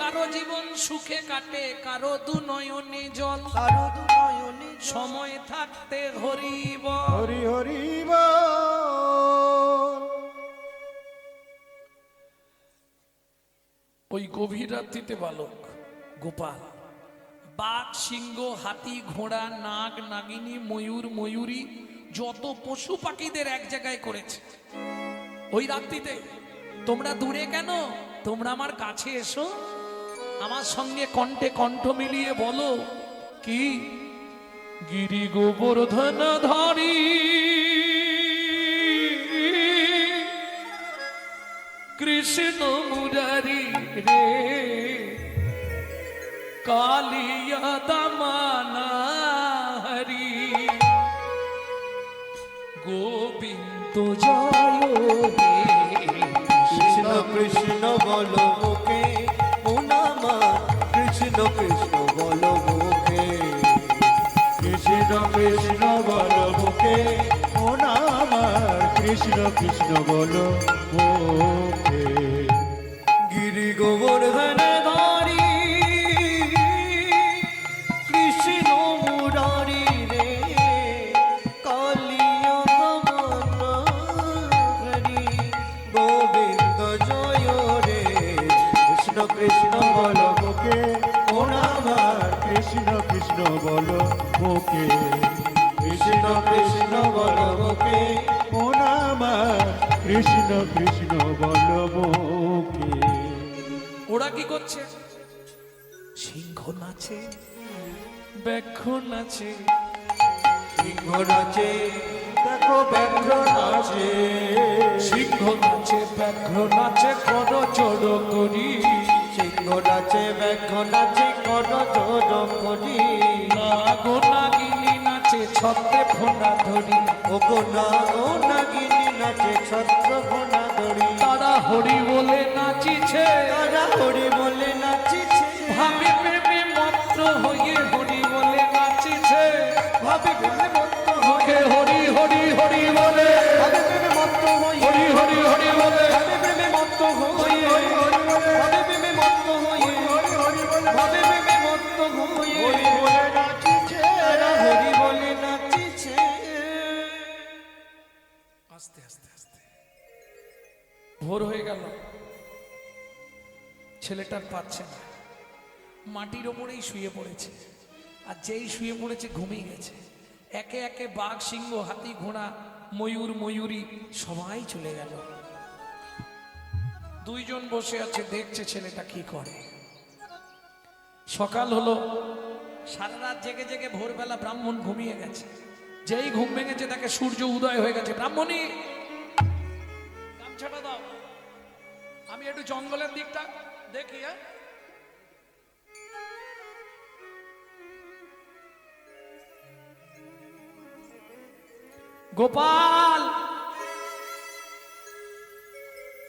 কারো জীবন সুখে কাটে, কারো দু নয়নে জল। কারো দু নয়নে জল। সময় থাকতে হরিব। হরি হরি বল। ওই গভীর রাত্রিতে বালক গোপাল বাঘ, সিংহ, হাতি, ঘোড়া, নাগ, নাগিনী, ময়ূর, ময়ূরী, যত পশু পাখিদের এক জায়গায় করেছে। ওই রাত্রিতে তোমরা দূরে কেন, তোমরা আমার কাছে এসো, আমার সঙ্গে কণ্ঠে কণ্ঠ মিলিয়ে বলো কি। গিরি গোবর্ধন ধারী কৃষ্ণ মুরারি রে, কালিয়া দমনা হরি, গোবিন্দ জয় হে। কৃষ্ণ কৃষ্ণ বল মুখে, ও নামা কৃষ্ণ কৃষ্ণ বল মুখে। কৃষ্ণ কৃষ্ণ বল মুখে, ও না আমার কৃষ্ণ কৃষ্ণ বল মুখে। গিরি গোবর্ধন ধারী কৃষ্ণ মুরারি রে, কালিয়া দমনা হরি, গোবিন্দ জয় রে। কৃষ্ণ কৃষ্ণ বল মুখে, ও না আমার কৃষ্ণ কৃষ্ণ বল মুখে। কৃষ্ণ কৃষ্ণ বল মুখে, ও না আমার কৃষ্ণ কৃষ্ণ বল মুখে। ওরা কি করছে? সিংহ নাচে, ব্যাঘ্র নাচে, সিংহ নাচে, দেখো ব্যাঘ্র নাচে। সিংহ নাচে, ব্যাঘ্র নাচে, কর জড় করি। সিংহ নাচে, ব্যাঘ্র নাচে, কর জড় করি। নাগ নাগিনী নাচে, ছত্রে ফোনা ধরি। ও গো নাগ নাগিনী নাচে, ছত্র ঘোনা ধরি। তারা হরি বলে নাচিছে, তারা হরি বলে নাচিছে। ভাবে প্রেমে মত্ত হয়ে হরি বলে নাচিছে। ভাবে প্রেমে মত্ত মুখে হরি হরি হরি বলে, ভাবে প্রেমে মত্ত হই। হরি হরি হরি বলে। ভাবে প্রেমে মত্ত হই। ভাবে প্রেমে মত্ত হই। ভাবে প্রেমে মত্ত হই। হরি বলে নাচিছে, তারা হরি বলে নাচিছে। আস্তে আস্তে আস্তে ভোর হয়ে গেল, ছেলেটার পাচ্ছে না, মাটির ওপরেই শুয়ে পড়েছে। আর যেই শুয়ে পড়েছে ঘুমিয়ে গেছে। একে একে বাঘ, সিংহ, হাতি, ঘোড়া, ময়ূর, ময়ূরী সবাই চলে গেল। দুইজন বসে আছে, দেখছে ছেলেটা কি করে। সকাল হলো, সারা রাত জেগে জেগে ভোরবেলা ব্রাহ্মণ ঘুমিয়ে গেছে। যেই ঘুম ভেঙেছে তাকে সূর্য উদয় হয়ে গেছে। ব্রাহ্মণী গামছাটা দাও, আমি একটু জঙ্গলের দিকটা দেখি। হ্যাঁ, गोपाल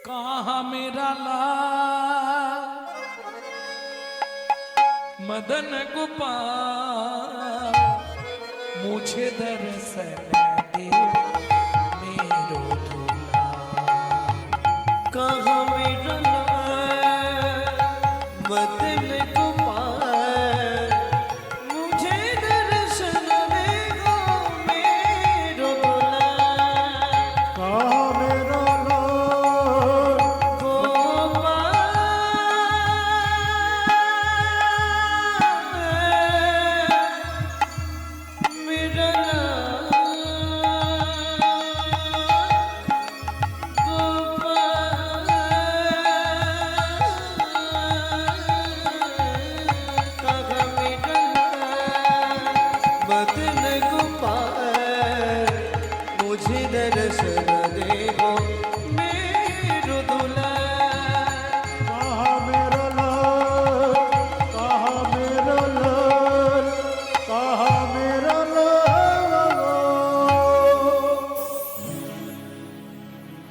कहाँ मेरा लाल मदन गोपाल मुझे दर्शन दे मेरो दूल्हा। कहाँ मेरा लाल मदन गोपाल मुझे दर्शन देगा मेरो दूल्हा। कहाँ मेरा लाल मुझे दर्शन देगा मेरो दूल्हा। कहाँ मेरा लाल, कहाँ मेरा लाल, कहाँ मेरा लाल।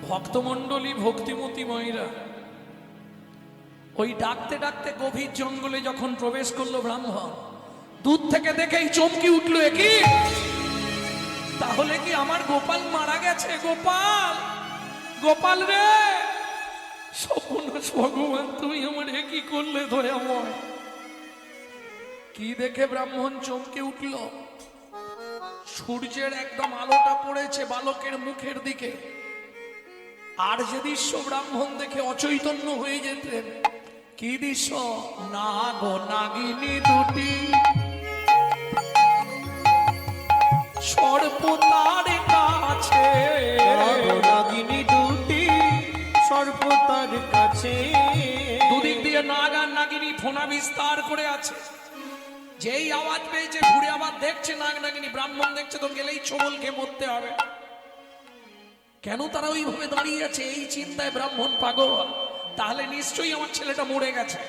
ভক্তমণ্ডলী ভক্তিমতী ময়রা ওই ডাকতে ডাকতে গভীর জঙ্গলে যখন প্রবেশ করলো ব্রাহ্মণ, দূর থেকে দেখেই চমকি উঠলো, একই তাহলে কি আমার গোপাল মারা গেছে? গোপাল, গোপাল রে, সর্বনাশ ভগবান, তুমি আমার কি করলে দয়াময়। কি দেখে ব্রাহ্মণ চমকে উঠল? সূর্যের একদম আলোটা পড়েছে বালকের মুখের দিকে। আর যে দৃশ্য ব্রাহ্মণ দেখে অচৈতন্য হয়ে যেতেন, কি দৃশ্য? নাগ ও নাগিনী দুটি সর্প তার কাছে, নাগিনী দুটি সর্প তার কাছে। দুদিক দিয়ে নাগ আর নাগিনী ফোনা বিস্তার করে আছে। যেই আওয়াজ পেয়েছে ঘুরে আবার দেখছে নাগ নাগিনী, ব্রাহ্মণ দেখছে তো গেলেই ছোবল খেয়ে মরতে হবে। কেন তারা ওইভাবে দাঁড়িয়ে আছে? এই চিন্তায় ব্রাহ্মণ পাগল, তাহলে নিশ্চয়ই আমার ছেলেটা মরে গেছে।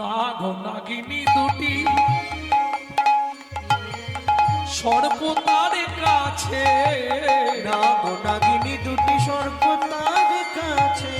নাগ ও নাগিনী দুটি সর্প তার কাছে, নাগ নাগিনী দুটি সর্প তার কাছে।